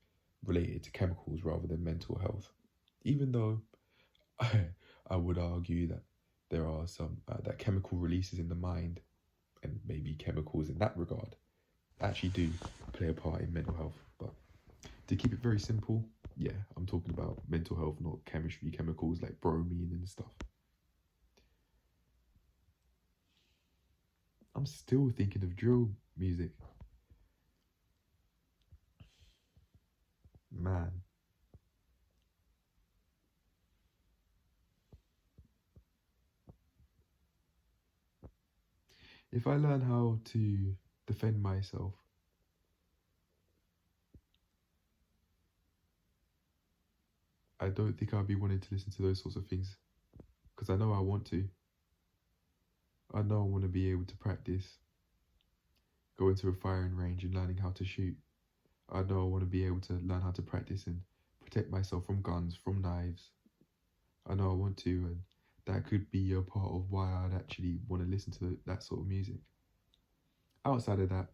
related to chemicals rather than mental health. Even though I would argue that there are some, that chemical releases in the mind, and maybe chemicals in that regard, actually do play a part in mental health. But to keep it very simple, yeah, I'm talking about mental health, not chemistry, chemicals like bromine and stuff. I'm still thinking of drill music. Man. If I learn how to defend myself, I don't think I'd be wanting to listen to those sorts of things, because I know I want to. I know I want to be able to practice, go into a firing range and learning how to shoot. I know I want to be able to learn how to practice and protect myself from guns, from knives. I know I want to, and that could be a part of why I'd actually want to listen to that sort of music. Outside of that,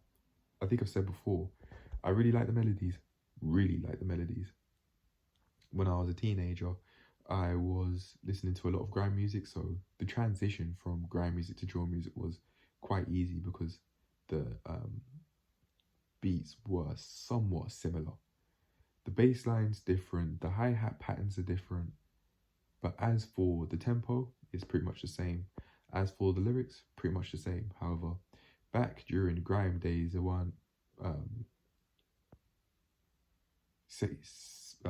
I think I've said before, I really like the melodies. Really like the melodies. When I was a teenager, I was listening to a lot of grime music, so the transition from grime music to drill music was quite easy because the beats were somewhat similar. The bass line's different, the hi-hat patterns are different, but as for the tempo, it's pretty much the same. As for the lyrics, pretty much the same. However, back during the grime days, there weren't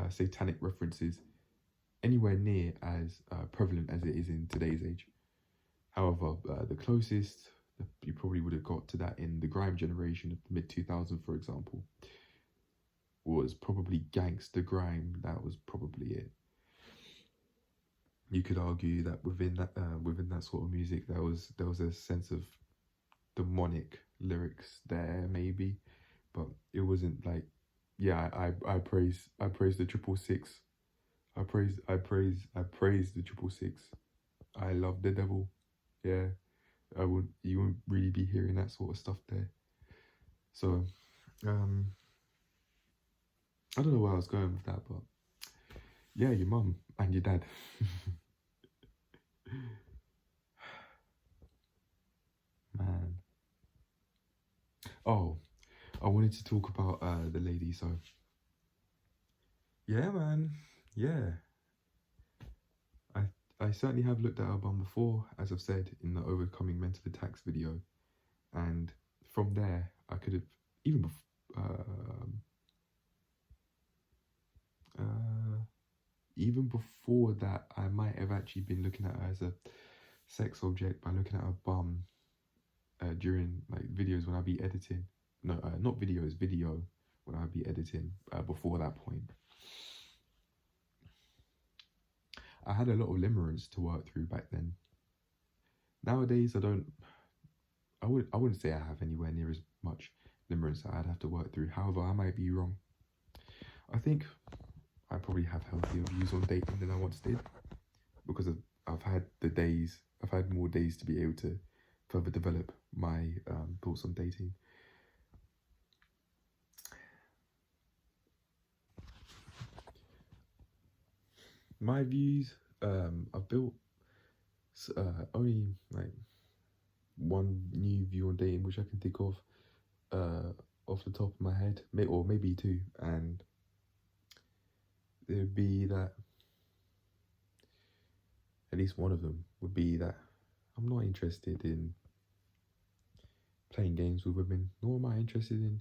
satanic references anywhere near as prevalent as it is in today's age. However, the closest you probably would have got to that in the grime generation of the mid-2000s, for example, was probably gangster grime. That was probably it. You could argue that within that sort of music, there was a sense of demonic lyrics there, maybe, but it wasn't like, yeah, I praise the 666. I praise the 666. I love the devil. Yeah, you won't really be hearing that sort of stuff there. So, I don't know where I was going with that, but yeah, your mum and your dad. Man. Oh, I wanted to talk about the lady, so yeah, man. Yeah. I certainly have looked at her bum before, as I've said in the overcoming mental attacks video, and from there I could have even before that, I might have actually been looking at her as a sex object by looking at her bum during like videos when I'd be editing. No, not videos, video when I'd be editing before that point. I had a lot of limerence to work through back then. Nowadays, I wouldn't say I have anywhere near as much limerence that I'd have to work through. However, I might be wrong. I think I probably have healthier views on dating than I once did because I've had more days to be able to further develop my thoughts on dating. My views, I've built only like one new view on dating which I can think of off the top of my head, or maybe two, and it would be that at least one of them would be that I'm not interested in playing games with women, nor am I interested in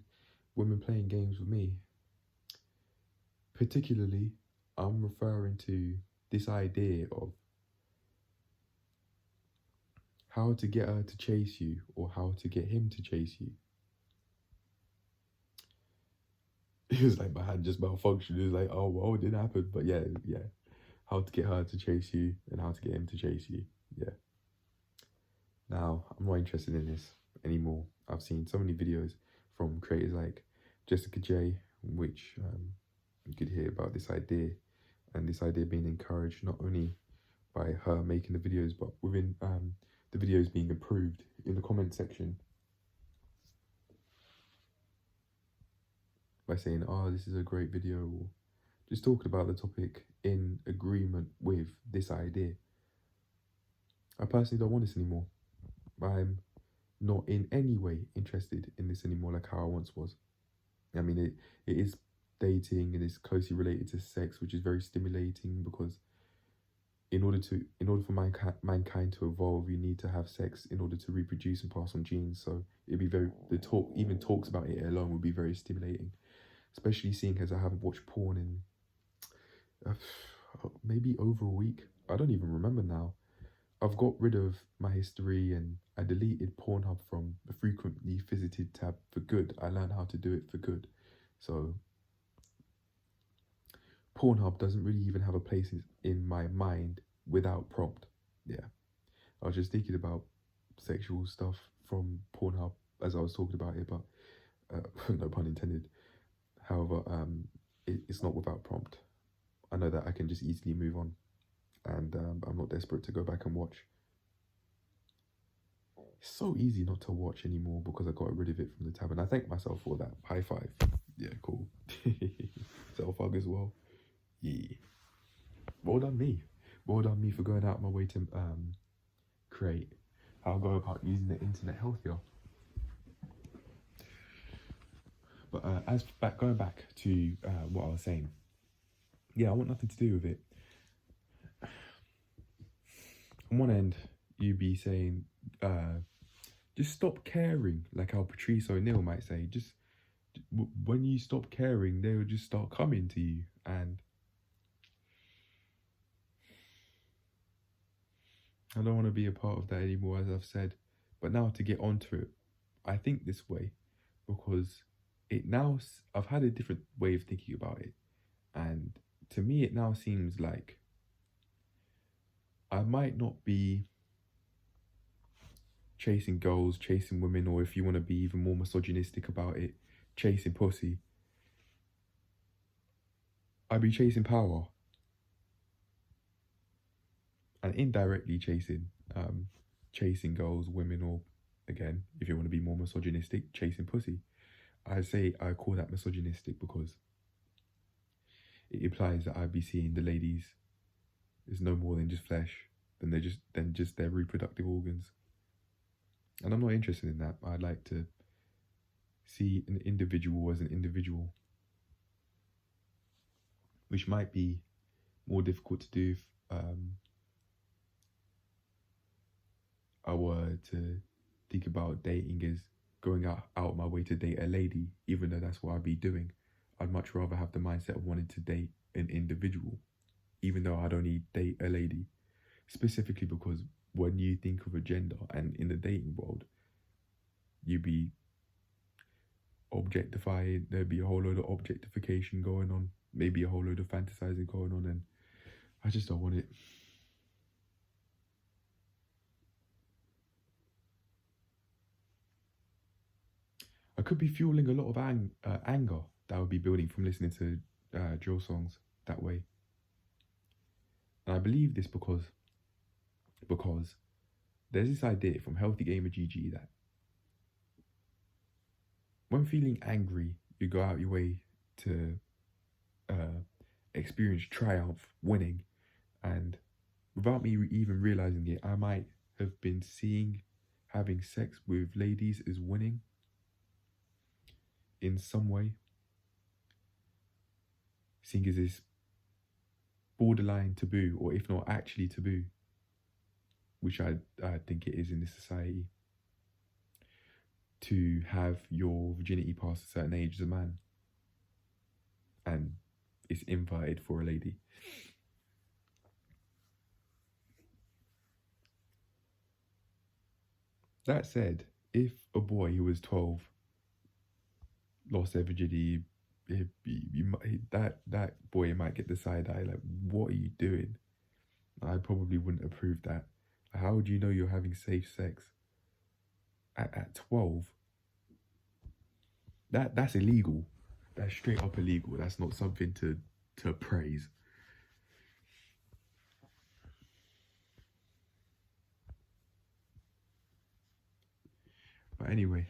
women playing games with me. Particularly, I'm referring to this idea of how to get her to chase you or how to get him to chase you. It was like my hand just malfunctioned. It was like, oh, well, it didn't happen. But yeah. How to get her to chase you and how to get him to chase you. Yeah. Now, I'm not interested in this anymore. I've seen so many videos from creators like Jessica J, which you could hear about this idea, and this idea being encouraged not only by her making the videos, but within the videos being approved in the comment section by saying, oh, this is a great video, or just talking about the topic in agreement with this idea. I personally don't want this anymore. I'm not in any way interested in this anymore like how I once was. I mean, it is dating and it's closely related to sex, which is very stimulating because in order for mankind to evolve, you need to have sex in order to reproduce and pass on genes. So it'd be even talks about it alone would be very stimulating, especially seeing as I haven't watched porn in maybe over a week. I don't even remember now. I've got rid of my history and I deleted Pornhub from the frequently visited tab for good. I learned how to do it for good. So Pornhub doesn't really even have a place in my mind without prompt. Yeah. I was just thinking about sexual stuff from Pornhub as I was talking about it, but no pun intended. However, it's not without prompt. I know that I can just easily move on, and I'm not desperate to go back and watch. It's so easy not to watch anymore because I got rid of it from the tab, and I thank myself for that. High five. Yeah, cool. Self hug as well. Yeah. Well done me. Well done me for going out of my way to create how I go about using the internet healthier. But going back to what I was saying. Yeah, I want nothing to do with it. On one end, you'd be saying, just stop caring, like how Patrice O'Neill might say. Just when you stop caring, they will just start coming to you. And I don't want to be a part of that anymore, as I've said. But now to get onto it, I think this way because I've had a different way of thinking about it. And to me, it now seems like I might not be chasing girls, chasing women, or if you want to be even more misogynistic about it, chasing pussy. I'd be chasing power. And indirectly chasing girls, women, or again, if you want to be more misogynistic, chasing pussy. I call that misogynistic because it implies that I'd be seeing the ladies as no more than just flesh, than just their reproductive organs. And I'm not interested in that. I'd like to see an individual as an individual, which might be more difficult to do if I were to think about dating as going out my way to date a lady, even though that's what I'd be doing. I'd much rather have the mindset of wanting to date an individual, even though I'd only date a lady. Specifically because when you think of a gender and in the dating world, you'd be objectifying, there'd be a whole load of objectification going on, maybe a whole load of fantasizing going on, and I just don't want it. I could be fueling a lot of anger that I would be building from listening to drill songs that way. And I believe this because there's this idea from Healthy Gamer GG that when feeling angry, you go out your way to experience triumph, winning, and without me even realizing it, I might have been seeing having sex with ladies as winning in some way, seeing as this borderline taboo, or if not actually taboo, which I think it is in this society, to have your virginity past a certain age as a man, and it's invited for a lady. That said, if a boy who was 12 lost their virginity, that boy might get the side eye, like, what are you doing? I probably wouldn't approve that. How would you know you're having safe sex at 12? That's illegal. That's straight up illegal. That's not something to praise. But anyway,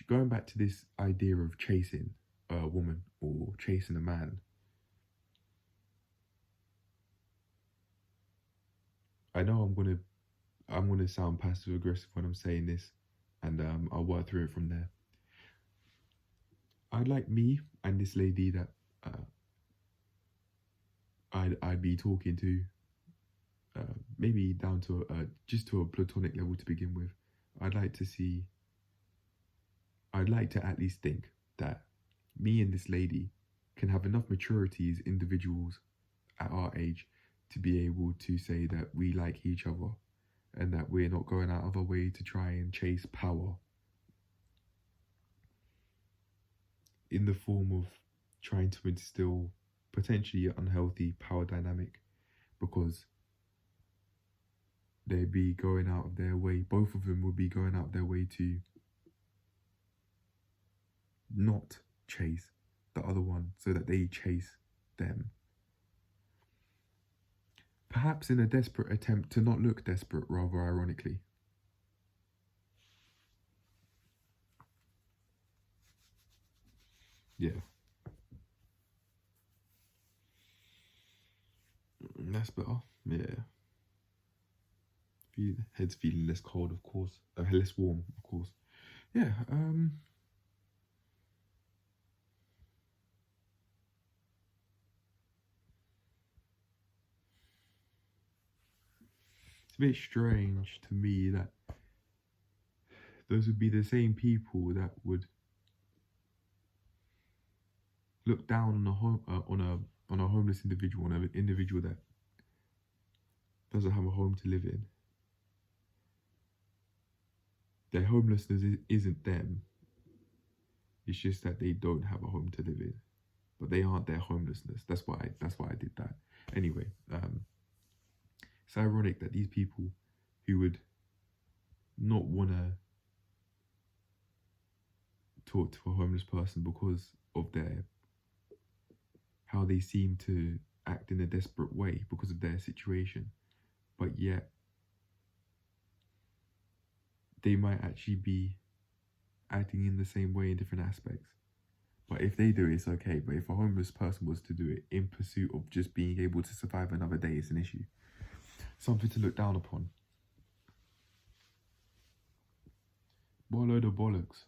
going back to this idea of chasing a woman or chasing a man. I know I'm gonna sound passive aggressive when I'm saying this, and I'll work through it from there. I'd like me and this lady that I'd be talking to, maybe down to just to a platonic level to begin with. I'd like to at least think that me and this lady can have enough maturity as individuals at our age to be able to say that we like each other and that we're not going out of our way to try and chase power in the form of trying to instill potentially an unhealthy power dynamic, because they'd be going out of their way, both of them would be going out of their way to not chase the other one so that they chase them. Perhaps in a desperate attempt to not look desperate, rather ironically. Yeah. That's better. Yeah. Head's feeling less cold, of course. Less warm, of course. Yeah, it's a bit strange to me that those would be the same people that would look down on a homeless individual, on an individual that doesn't have a home to live in. Their homelessness isn't them. It's just that they don't have a home to live in, but they aren't their homelessness. That's why I did that. Anyway, it's ironic that these people who would not want to talk to a homeless person because of how they seem to act in a desperate way because of their situation, but yet they might actually be acting in the same way in different aspects. But if they do it, it's okay. But if a homeless person was to do it in pursuit of just being able to survive another day, it's an issue. Something to look down upon. What a load of bollocks.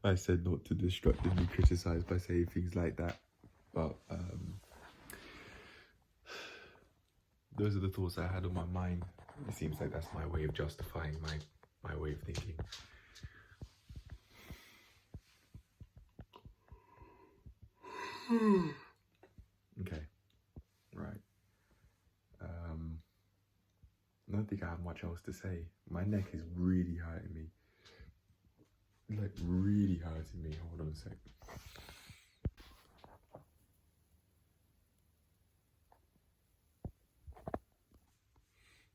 I said not to destructively criticize by saying things like that, but those are the thoughts I had on my mind. It seems like that's my way of justifying my way of thinking. Okay, right. I don't think I have much else to say. My neck is really hurting me. like really hurting me. Hold on a sec.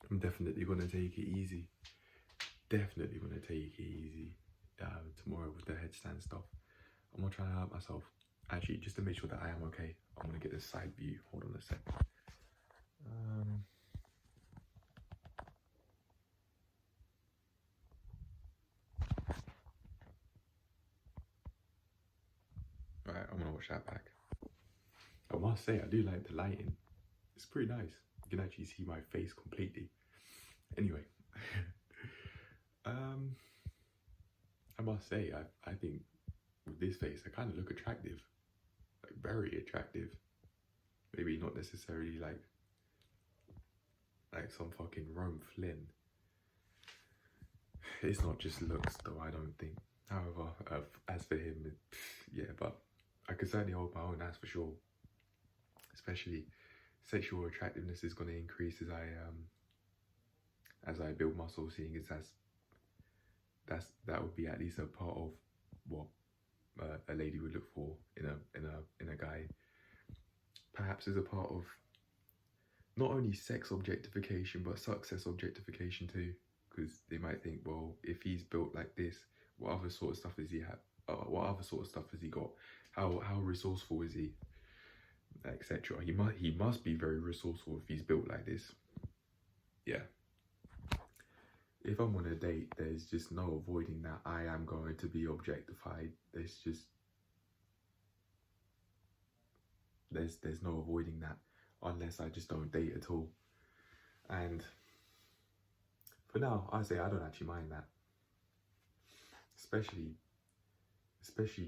I'm definitely gonna take it easy. Definitely gonna take it easy tomorrow with the headstand stuff. I'm not trying to hurt myself. Actually, just to make sure that I am okay, I'm gonna get a side view. Hold on a sec. Right, I'm gonna watch that back. I must say, I do like the lighting. It's pretty nice. You can actually see my face completely. Anyway, I must say, I think with this face, I kind of look attractive, like very attractive. Maybe not necessarily like some fucking Rome Flynn. It's not just looks though, I don't think. However, as for him, yeah, but I could certainly hold my own, that's for sure. Especially sexual attractiveness is going to increase as I build muscle, seeing as that would be at least a part of what a lady would look for in a guy. Perhaps as a part of not only sex objectification but success objectification too, because they might think, well, if he's built like this, what other sort of stuff does he have? What other sort of stuff has he got? How resourceful is he? Etc. He must be very resourceful if he's built like this. Yeah. If I'm on a date, there's just no avoiding that I am going to be objectified. There's no avoiding that unless I just don't date at all. And for now, I say I don't actually mind that. Especially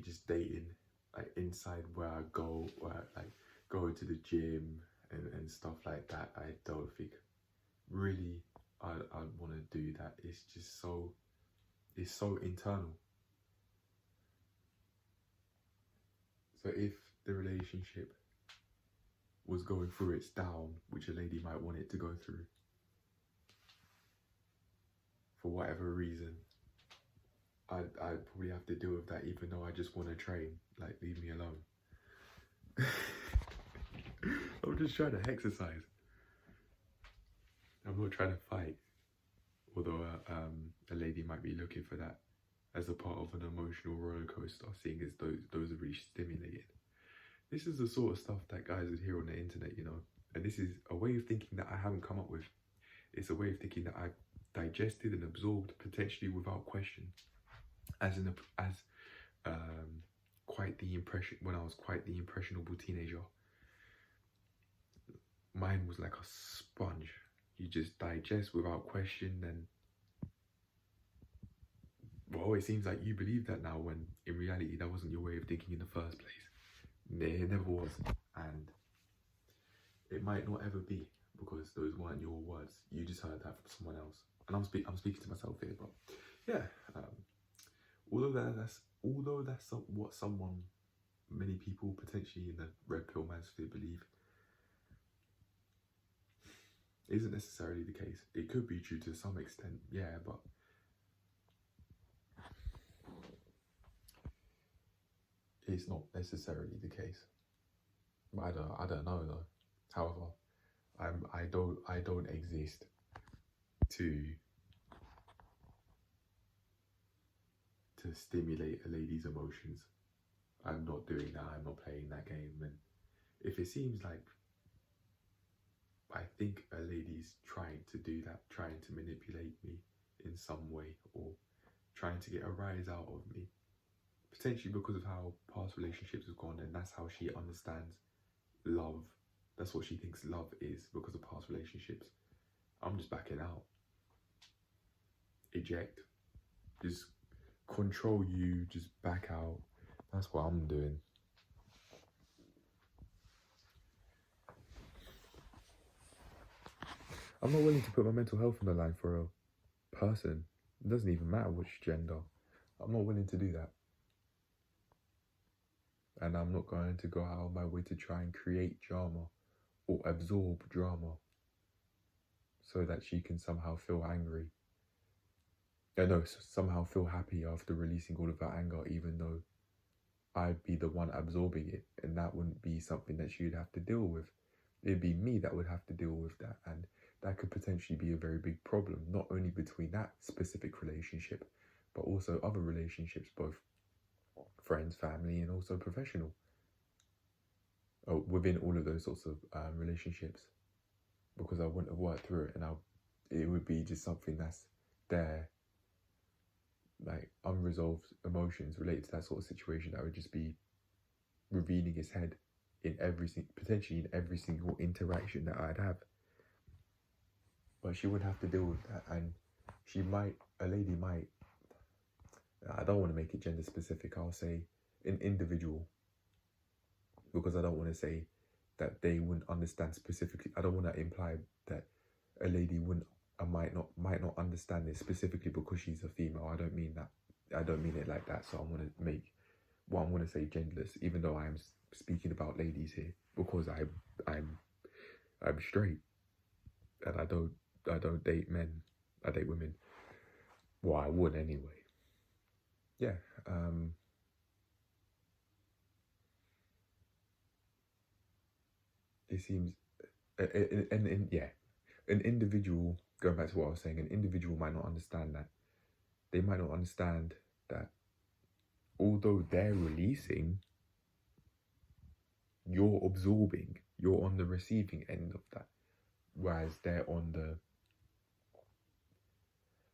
just dating like inside where I go, where like go to the gym and stuff like that. I don't think really I'd want to do that. It's just it's so internal. So if the relationship was going through its down, which a lady might want it to go through, for whatever reason, I'd probably have to deal with that, even though I just want to train. Like, leave me alone. I'm just trying to exercise. I'm not trying to fight. Although a lady might be looking for that as a part of an emotional roller coaster, seeing as those are really stimulated. This is the sort of stuff that guys would hear on the internet, you know. And this is a way of thinking that I haven't come up with. It's a way of thinking that I've digested and absorbed potentially without question. Quite the impression when I was quite the impressionable teenager. Mine was like a sponge. You just digest without question, and well, it seems like you believe that now when in reality that wasn't your way of thinking in the first place. It never was, and it might not ever be, because those weren't your words. You just heard that from someone else, and I'm speaking to myself here. But yeah, although that's what many people potentially in the red pill manosphere believe, isn't necessarily the case. It could be true to some extent, yeah, but it's not necessarily the case. But I don't know though. However, I don't exist to stimulate a lady's emotions. I'm not doing that. I'm not playing that game. And if it seems like I think a lady's trying to do that, trying to manipulate me in some way, or trying to get a rise out of me, potentially because of how past relationships have gone, and that's how she understands love. That's what she thinks love is, because of past relationships. I'm just backing out. Eject. Just control you, just back out. That's what I'm doing. I'm not willing to put my mental health on the line for a person. It doesn't even matter which gender. I'm not willing to do that. And I'm not going to go out of my way to try and create drama or absorb drama so that she can somehow feel angry. I know, somehow feel happy after releasing all of that anger, even though I'd be the one absorbing it, and that wouldn't be something that she'd have to deal with. It'd be me that would have to deal with that, and that could potentially be a very big problem, not only between that specific relationship, but also other relationships, both friends, family, and also professional. Within all of those sorts of relationships, because I wouldn't have worked through it, and it would be just something that's there, like unresolved emotions related to that sort of situation that would just be revealing its head in potentially in every single interaction that I'd have. But she would have to deal with that, and a lady might, I don't want to make it gender specific, I'll say an individual, because I don't want to say that they wouldn't understand specifically. I don't want to imply that a lady wouldn't, might not understand this specifically because she's a female. I don't mean that. I don't mean it like that. So I'm going to say genderless, even though I am speaking about ladies here, because I'm straight, and I don't date men. I date women. Well, I would anyway. Yeah. It seems, an individual. Going back to what I was saying, an individual might not understand that. They might not understand that although they're releasing, you're absorbing, you're on the receiving end of that, whereas they're on the,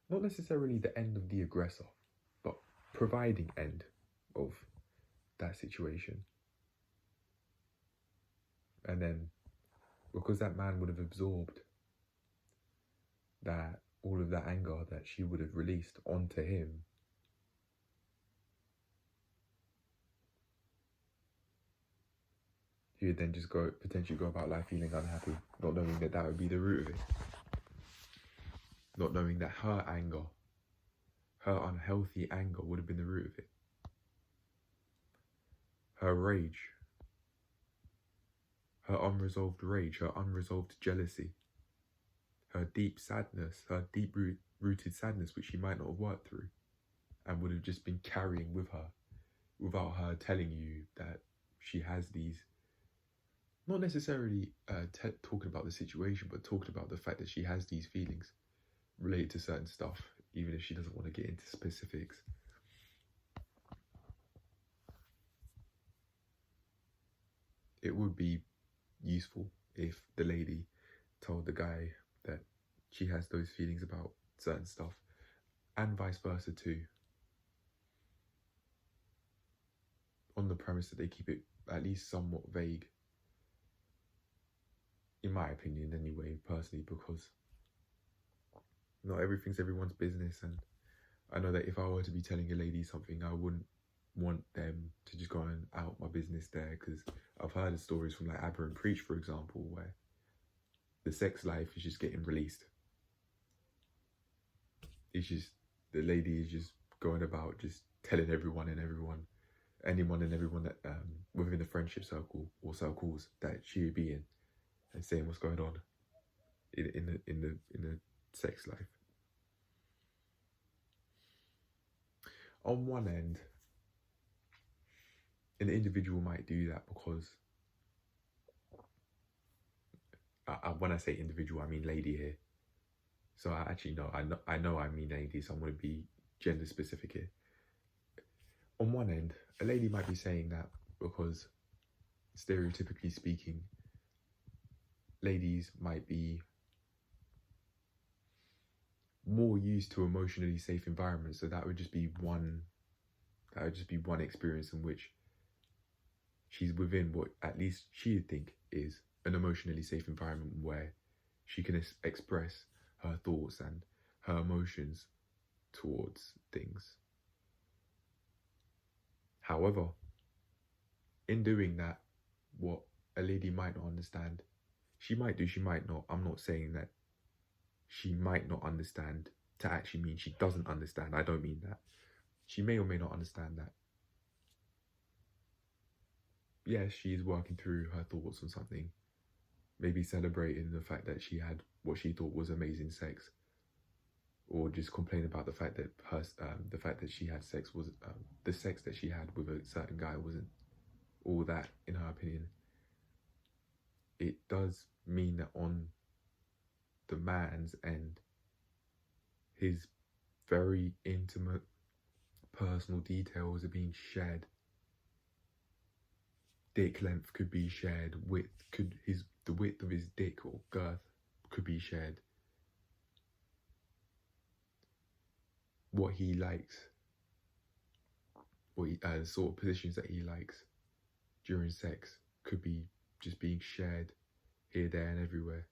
not necessarily the end of the aggressor, but providing end of that situation. And then, because that man would have absorbed that, all of that anger that she would have released onto him, he would then just potentially go about life feeling unhappy, not knowing that would be the root of it. Not knowing that her anger, her unhealthy anger, would have been the root of it. Her rage, her unresolved rage, her unresolved jealousy, her deep sadness, her deep-rooted sadness, which she might not have worked through, and would have just been carrying with her, without her telling you that she has these, not necessarily talking about the situation, but talking about the fact that she has these feelings related to certain stuff, even if she doesn't want to get into specifics. It would be useful if the lady told the guy that she has those feelings about certain stuff, and vice versa too, on the premise that they keep it at least somewhat vague, in my opinion anyway, personally, because not everything's everyone's business, and I know that if I were to be telling a lady something, I wouldn't want them to just go and out my business there, because I've heard of stories from like Abba and Preach, for example, where the sex life is just getting released. It's just, the lady is just going about just telling anyone and everyone that within the friendship circle or circles that she would be in, and saying what's going on in the sex life. On one end, an individual might do that because, when I say individual, I mean lady here. So I know I mean lady, so I'm going to be gender specific here. On one end, a lady might be saying that because, stereotypically speaking, ladies might be more used to emotionally safe environments, so that would just be one experience in which she's within what at least she'd think is an emotionally safe environment, where she can express her thoughts and her emotions towards things. However, in doing that, what a lady might not understand, she might do, she might not, I'm not saying that she might not understand to actually mean she doesn't understand. I don't mean that. She may or may not understand that. Yes, she is working through her thoughts on something, maybe celebrating the fact that she had what she thought was amazing sex. or just complain about the fact that she had sex was the sex that she had with a certain guy wasn't all that, in her opinion. It does mean that on the man's end, his very intimate personal details are being shared. Dick length could be shared, the width of his dick or girth could be shared. What he likes, the sort of positions that he likes during sex could be just being shared here, there, and everywhere.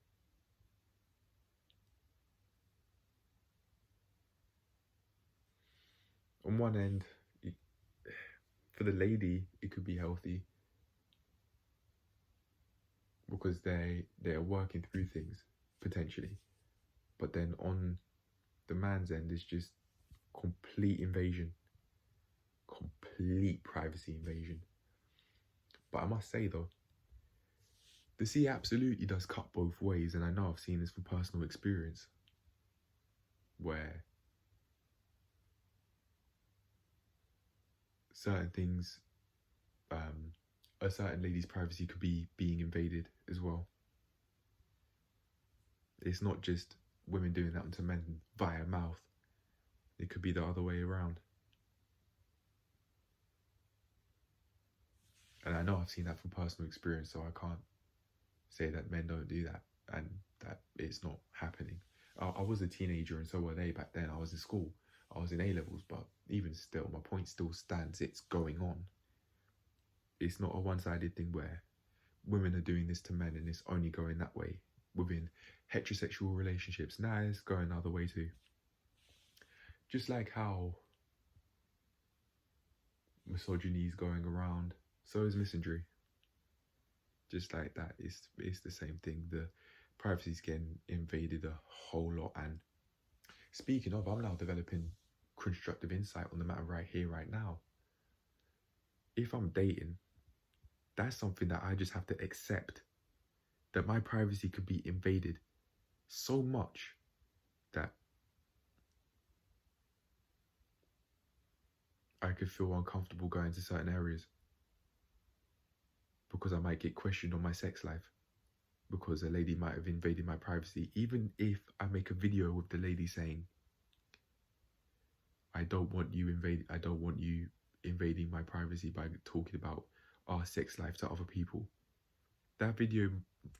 On one end, for the lady, it could be healthy because they're working through things potentially, but then on the man's end, it's just complete invasion, complete privacy invasion. But I must say though, the sea absolutely does cut both ways, and I know I've seen this from personal experience, where certain things, a certain lady's privacy could be being invaded as well. It's not just women doing that to men via mouth. It could be the other way around. And I know I've seen that from personal experience, so I can't say that men don't do that and that it's not happening. I was a teenager and so were they back then. I was in school. I was in A-levels, but even still, my point still stands. It's going on. It's not a one-sided thing where women are doing this to men and it's only going that way within heterosexual relationships. Nah, it's going the other way too. Just like how misogyny is going around, so is misandry. Just like that, it's the same thing. The privacy's getting invaded a whole lot. And speaking of, I'm now developing constructive insight on the matter right here, right now. If I'm dating, that's something that I just have to accept, that my privacy could be invaded so much that I could feel uncomfortable going to certain areas because I might get questioned on my sex life, because a lady might have invaded my privacy. Even if I make a video with the lady saying, I don't want you invading my privacy by talking about our sex life to other people, that video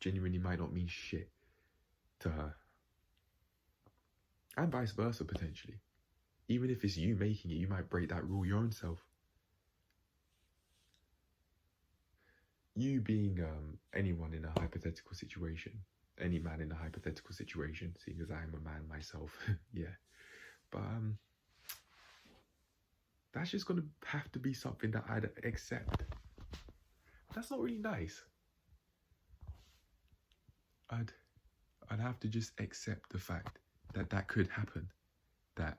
genuinely might not mean shit to her. And vice versa, potentially. Even if it's you making it, you might break that rule your own self. You being anyone in a hypothetical situation, any man in a hypothetical situation, seeing as I am a man myself, yeah. But that's just gonna have to be something that I'd accept. That's not really nice. I'd have to just accept the fact that that could happen. That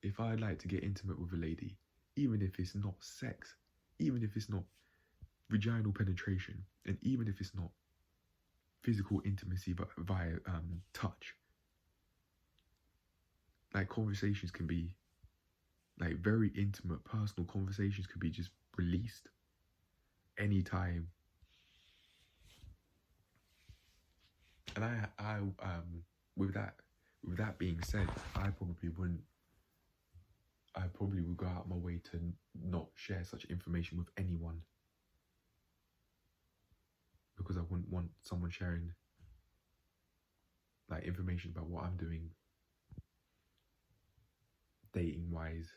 if I'd like to get intimate with a lady, even if it's not sex, even if it's not vaginal penetration, and even if it's not physical intimacy but via touch, like conversations can be, like very intimate personal conversations could be just released anytime. And I with that being said, I probably would go out my way to not share such information with anyone, because I wouldn't want someone sharing like information about what I'm doing dating wise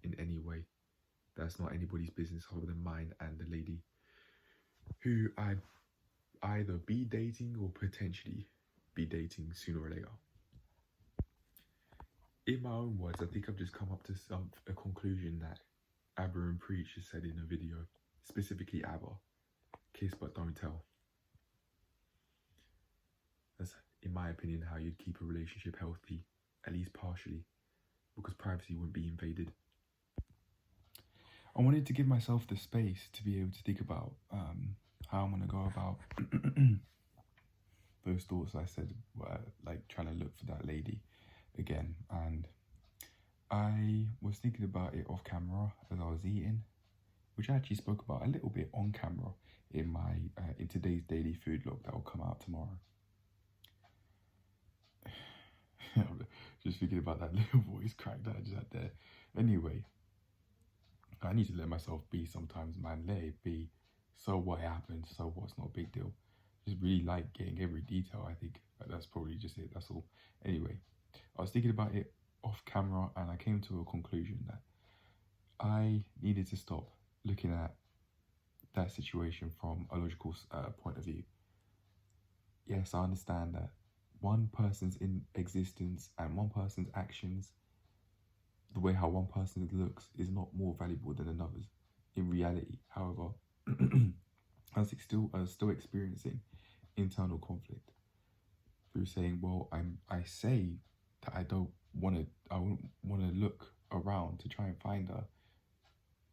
in any way. That's not anybody's business other than mine and the lady who I'd either be dating or potentially be dating sooner or later. In my own words, I think I've just come up to a conclusion that Abba and Preach has said in a video, specifically Abba, kiss but don't tell. That's, in my opinion, how you'd keep a relationship healthy, at least partially, because privacy wouldn't be invaded. I wanted to give myself the space to be able to think about how I'm going to go about those thoughts I said were like trying to look for that lady again, and I was thinking about it off camera as I was eating, which I actually spoke about a little bit on camera in my in today's daily food log that will come out tomorrow. Just thinking about that little voice crack that I just had there. Anyway, I need to let myself be sometimes, man. Let it be. So what happened? So what's not a big deal. Just really like getting every detail. I think that's probably just it. That's all. Anyway, I was thinking about it off camera, and I came to a conclusion that I needed to stop looking at that situation from a logical point of view. Yes, I understand that one person's in existence and one person's actions, the way how one person looks, is not more valuable than another's in reality. However, I was still experiencing internal conflict through saying, well, I say that I don't want to look around to try and find her,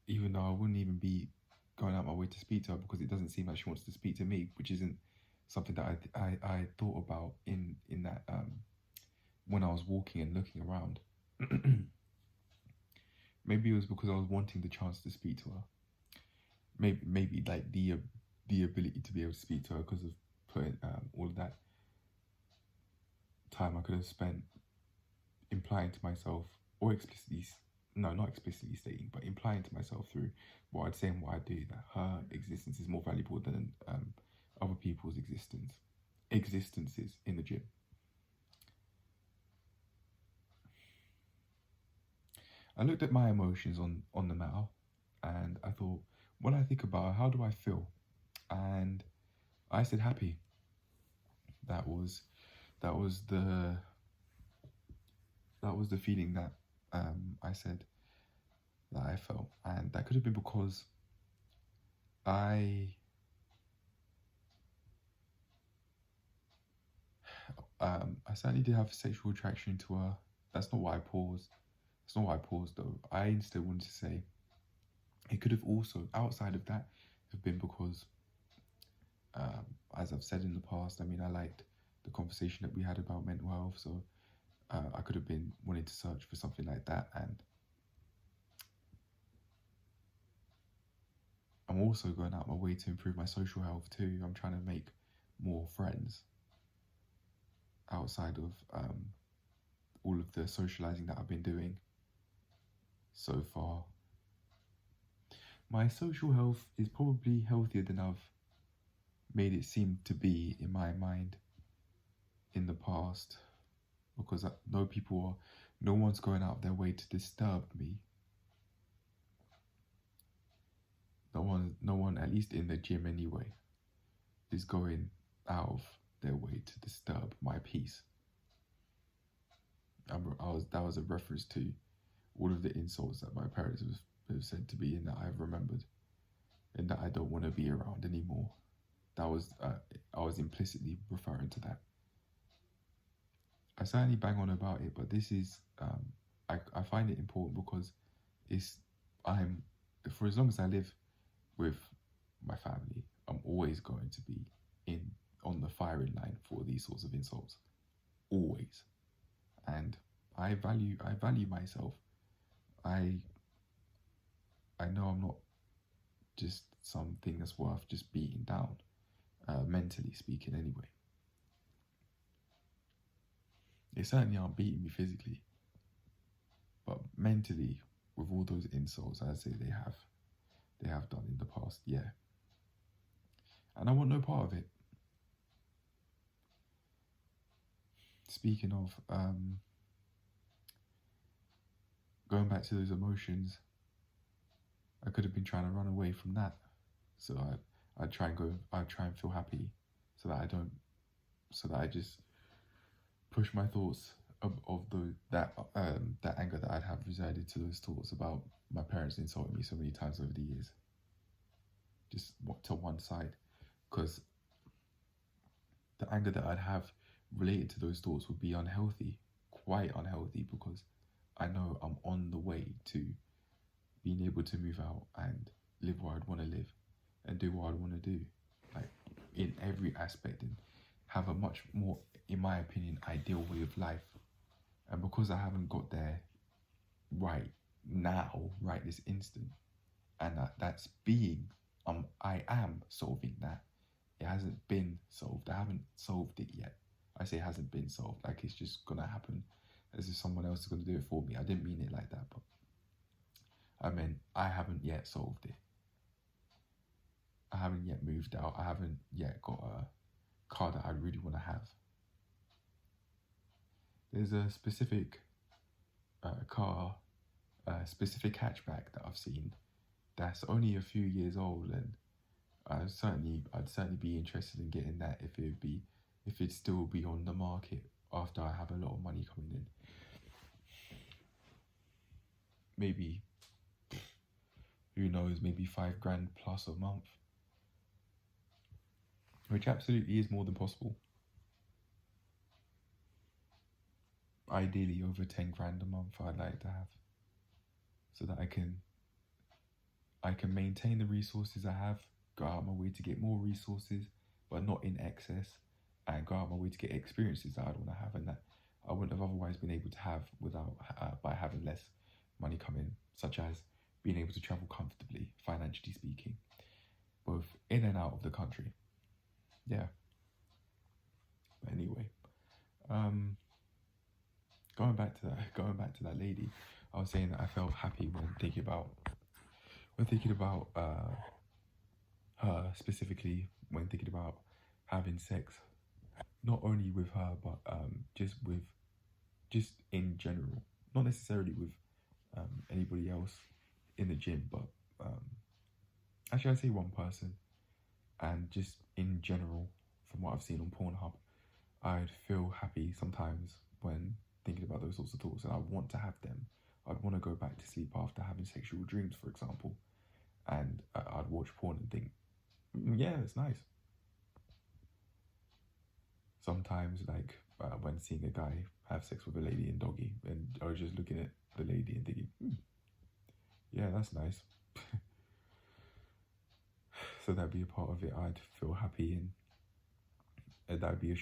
even though I wouldn't even be going out my way to speak to her, because it doesn't seem like she wants to speak to me, which isn't something that I thought about in that when I was walking and looking around. Maybe it was because I was wanting the chance to speak to her. Maybe like the ability to be able to speak to her, because of putting all of that time I could have spent implying to myself, or explicitly, no, not explicitly stating, but implying to myself through what I'd say and what I do, that her existence is more valuable than other people's existences in the gym. I looked at my emotions on the matter, and I thought, when I think about how do I feel, and I said happy. That was the feeling that I said that I felt, and that could have been because I certainly did have sexual attraction to her. That's not why I paused. That's not why I paused though. I instead wanted to say it could have also, outside of that, have been because, as I've said in the past, I mean, I liked the conversation that we had about mental health, so I could have been wanting to search for something like that, and I'm also going out my way to improve my social health too. I'm trying to make more friends outside of all of the socializing that I've been doing so far. My social health is probably healthier than I've made it seem to be in my mind in the past, because no one's going out of their way to disturb me. No one, at least in the gym anyway, is going out of their way to disturb my peace. That was a reference to all of the insults that my parents have said to me, and that I've remembered, and that I don't want to be around anymore. That was I was implicitly referring to that. I certainly bang on about it, but this is I find it important because for as long as I live with my family, I'm always going to be on the firing line for these sorts of insults, always. And I value myself. I know I'm not just something that's worth just beating down, mentally speaking anyway. They certainly aren't beating me physically, but mentally, with all those insults, I'd say they have done in the past, yeah. And I want no part of it. Speaking of going back to those emotions, I could have been trying to run away from that. So I'd try and feel happy, so that I just push my thoughts of that anger that I'd have resided to those thoughts about my parents insulting me so many times over the years, just to one side, because the anger that I'd have related to those thoughts would be unhealthy, quite unhealthy, because I know I'm on the way to being able to move out and live where I'd want to live and do what I'd want to do, like in every aspect, and have a much more, in my opinion, ideal way of life. And because I haven't got there right now, right this instant, and that's being, I am solving that. It hasn't been solved. I haven't solved it yet. I say it hasn't been solved, like it's just gonna happen as if someone else is gonna do it for me. I didn't mean it like that, but I meant I haven't yet solved it. I haven't yet moved out. I haven't yet got a car that I really want to have. There's a specific car, a specific hatchback that I've seen that's only a few years old, and I'd certainly be interested in getting that if it'd still be on the market after I have a lot of money coming in. Maybe, who knows, maybe $5,000 plus a month, which absolutely is more than possible. Ideally over $10,000 a month I'd like to have, so that I can maintain the resources I have, go out of my way to get more resources, but not in excess, and go out of my way to get experiences that I'd want to have and that I wouldn't have otherwise been able to have without by having less money come in, such as being able to travel comfortably, financially speaking, both in and out of the country. Yeah. But anyway, going back to that lady, I was saying that I felt happy when thinking about her specifically, when thinking about having sex, not only with her but just in general, not necessarily with anybody else in the gym, but actually I'd say one person, and just in general from what I've seen on Pornhub, I'd feel happy sometimes when thinking about those sorts of thoughts, and I want to have them. I'd want to go back to sleep after having sexual dreams, for example, and I'd watch porn and think, yeah, it's nice. Sometimes, like when seeing a guy have sex with a lady in doggy, and I was just looking at the lady and thinking, yeah, that's nice. So that'd be a part of it. I'd feel happy, and that'd be a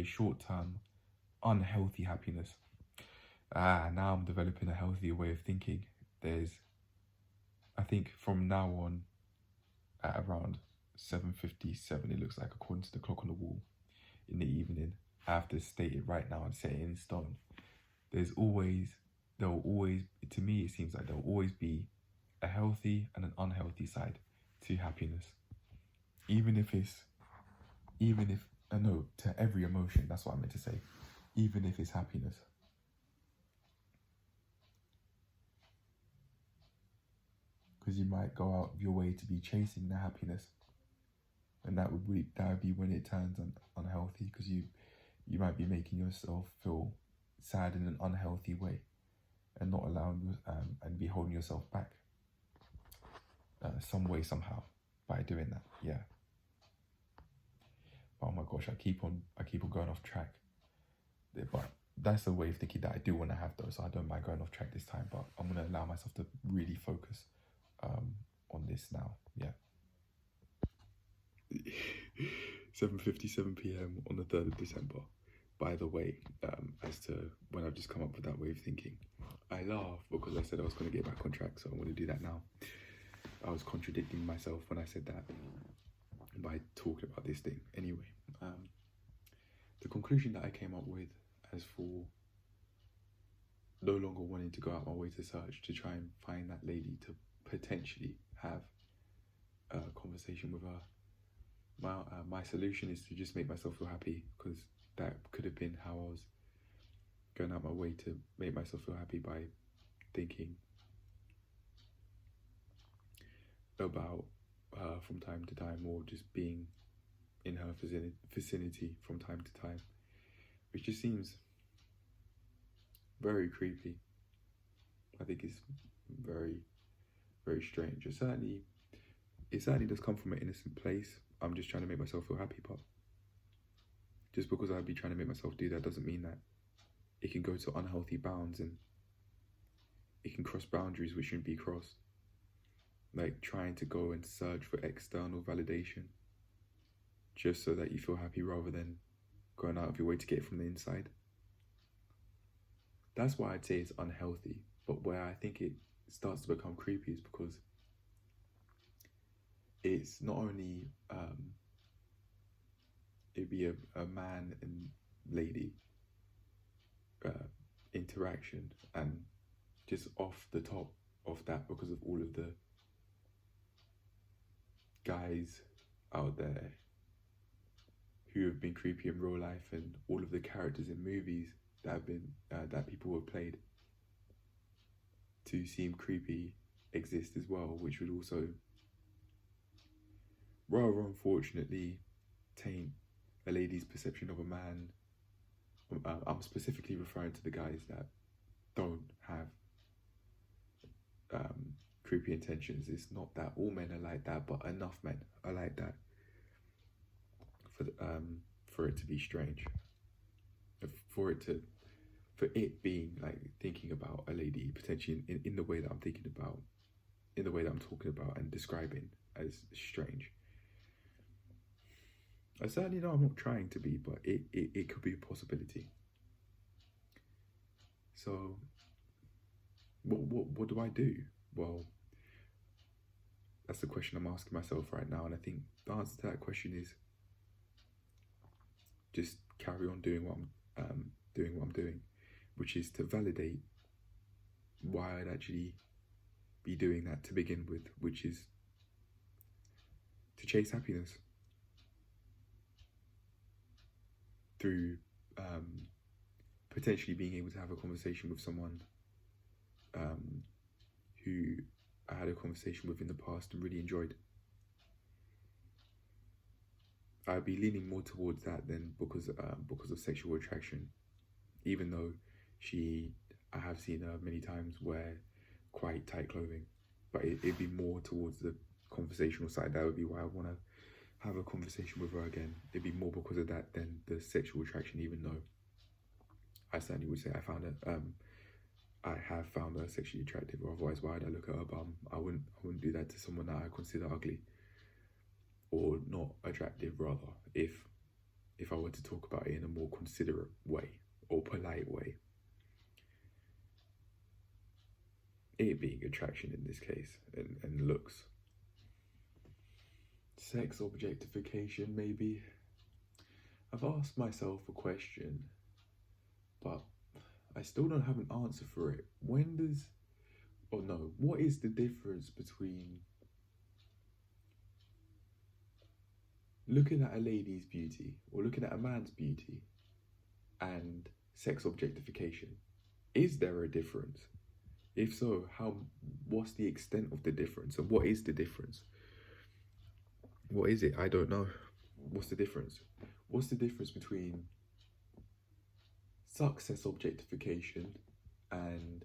short-term, unhealthy happiness. Now I'm developing a healthier way of thinking. I think from now on, at around 7:57, it looks like, according to the clock on the wall, in the evening, I have to state it right now and set it in stone. To me, it seems like there'll always be a healthy and an unhealthy side to happiness. To every emotion, that's what I meant to say. Even if it's happiness. Because you might go out of your way to be chasing the happiness, and that would be when it turns unhealthy, because you might be making yourself feel sad in an unhealthy way, and not allowing and be holding yourself back some way, somehow, by doing that. Yeah. Oh my gosh, I keep on going off track. But that's the way of thinking that I do want to have, though, so I don't mind going off track this time, but I'm going to allow myself to really focus on this now. Yeah. 7:57 p.m. on the 3rd of December. By the way, as to when I've just come up with that way of thinking, I laugh because I said I was going to get back on track, so I'm going to do that now. I was contradicting myself when I said that by talking about this thing. Anyway, the conclusion that I came up with, as for no longer wanting to go out my way to search to try and find that lady to potentially have a conversation with her, my solution is to just make myself feel happy, because that could have been how I was going out my way to make myself feel happy, by thinking about her from time to time, or just being in her vicinity from time to time, which just seems very creepy. I think it's very, very strange. It certainly does come from an innocent place. I'm just trying to make myself feel happy, but just because I'd be trying to make myself do that doesn't mean that it can go to unhealthy bounds, and it can cross boundaries which shouldn't be crossed. Like trying to go and search for external validation just so that you feel happy, rather than going out of your way to get it from the inside. That's why I'd say it's unhealthy. But where I think it starts to become creepy is because it's not only it'd be a man and lady interaction, and just off the top of that, because of all of the guys out there who have been creepy in real life, and all of the characters in movies that have been that people have played to seem creepy exist as well, which would also rather unfortunately taint a lady's perception of a man. I'm specifically referring to the guys that don't have creepy intentions. It's not that all men are like that, but enough men are like that for it to be strange, for it being like thinking about a lady potentially in the way that I'm thinking about, in the way that I'm talking about and describing as strange. I certainly know I'm not trying to be, but it could be a possibility. So what do I do? Well, that's the question I'm asking myself right now, and I think the answer to that question is just carry on doing what I'm doing, which is to validate why I'd actually be doing that to begin with, which is to chase happiness through potentially being able to have a conversation with someone who I had a conversation with in the past and really enjoyed. I'd be leaning more towards that than because of sexual attraction, even though I have seen her many times wear quite tight clothing, but it'd be more towards the conversational side. That would be why I want to have a conversation with her again. It'd be more because of that than the sexual attraction, even though I certainly would say I have found her sexually attractive, or otherwise why would I look at her bum? I wouldn't do that to someone that I consider ugly or not attractive, rather, if I were to talk about it in a more considerate way or polite way. It being attraction in this case, and looks. Sex objectification, maybe. I've asked myself a question, but I still don't have an answer for it. What is the difference between looking at a lady's beauty or looking at a man's beauty and sex objectification? Is there a difference? If so, what's the extent of the difference, and what is the difference? What is it? I don't know. What's the difference? What's the difference between success objectification and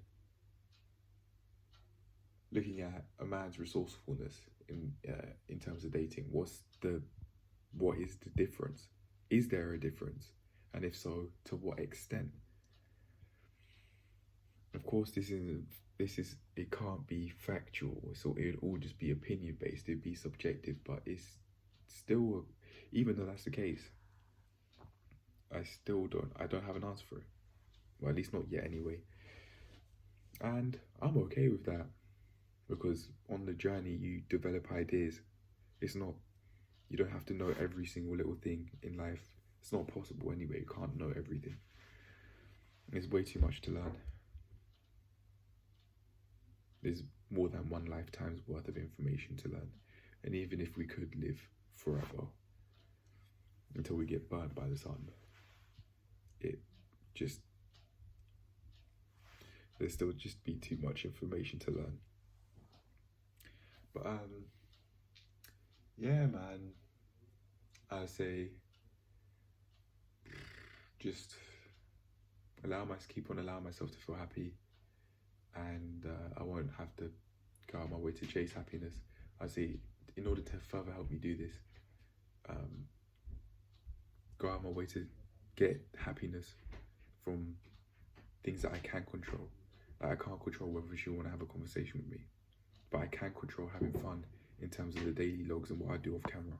looking at a man's resourcefulness in terms of dating? What is the difference? Is there a difference? And if so, to what extent? Of course, it can't be factual, so it would all just be opinion based. It'd be subjective, but it's still, even though that's the case, I don't have an answer for it. Well, at least not yet anyway. And I'm okay with that, because on the journey you develop ideas. You don't have to know every single little thing in life. It's not possible anyway. You can't know everything. There's way too much to learn. There's more than one lifetime's worth of information to learn. And even if we could live forever until we get burned by the sun, there'd still just be too much information to learn. But yeah, man, I say just keep on allowing myself to feel happy, and I won't have to go out of my way to chase happiness. I say, in order to further help me do this, go out of my way to get happiness from things that I can control. Like, I can't control whether she'll want to have a conversation with me, but I can control having fun in terms of the daily logs and what I do off camera.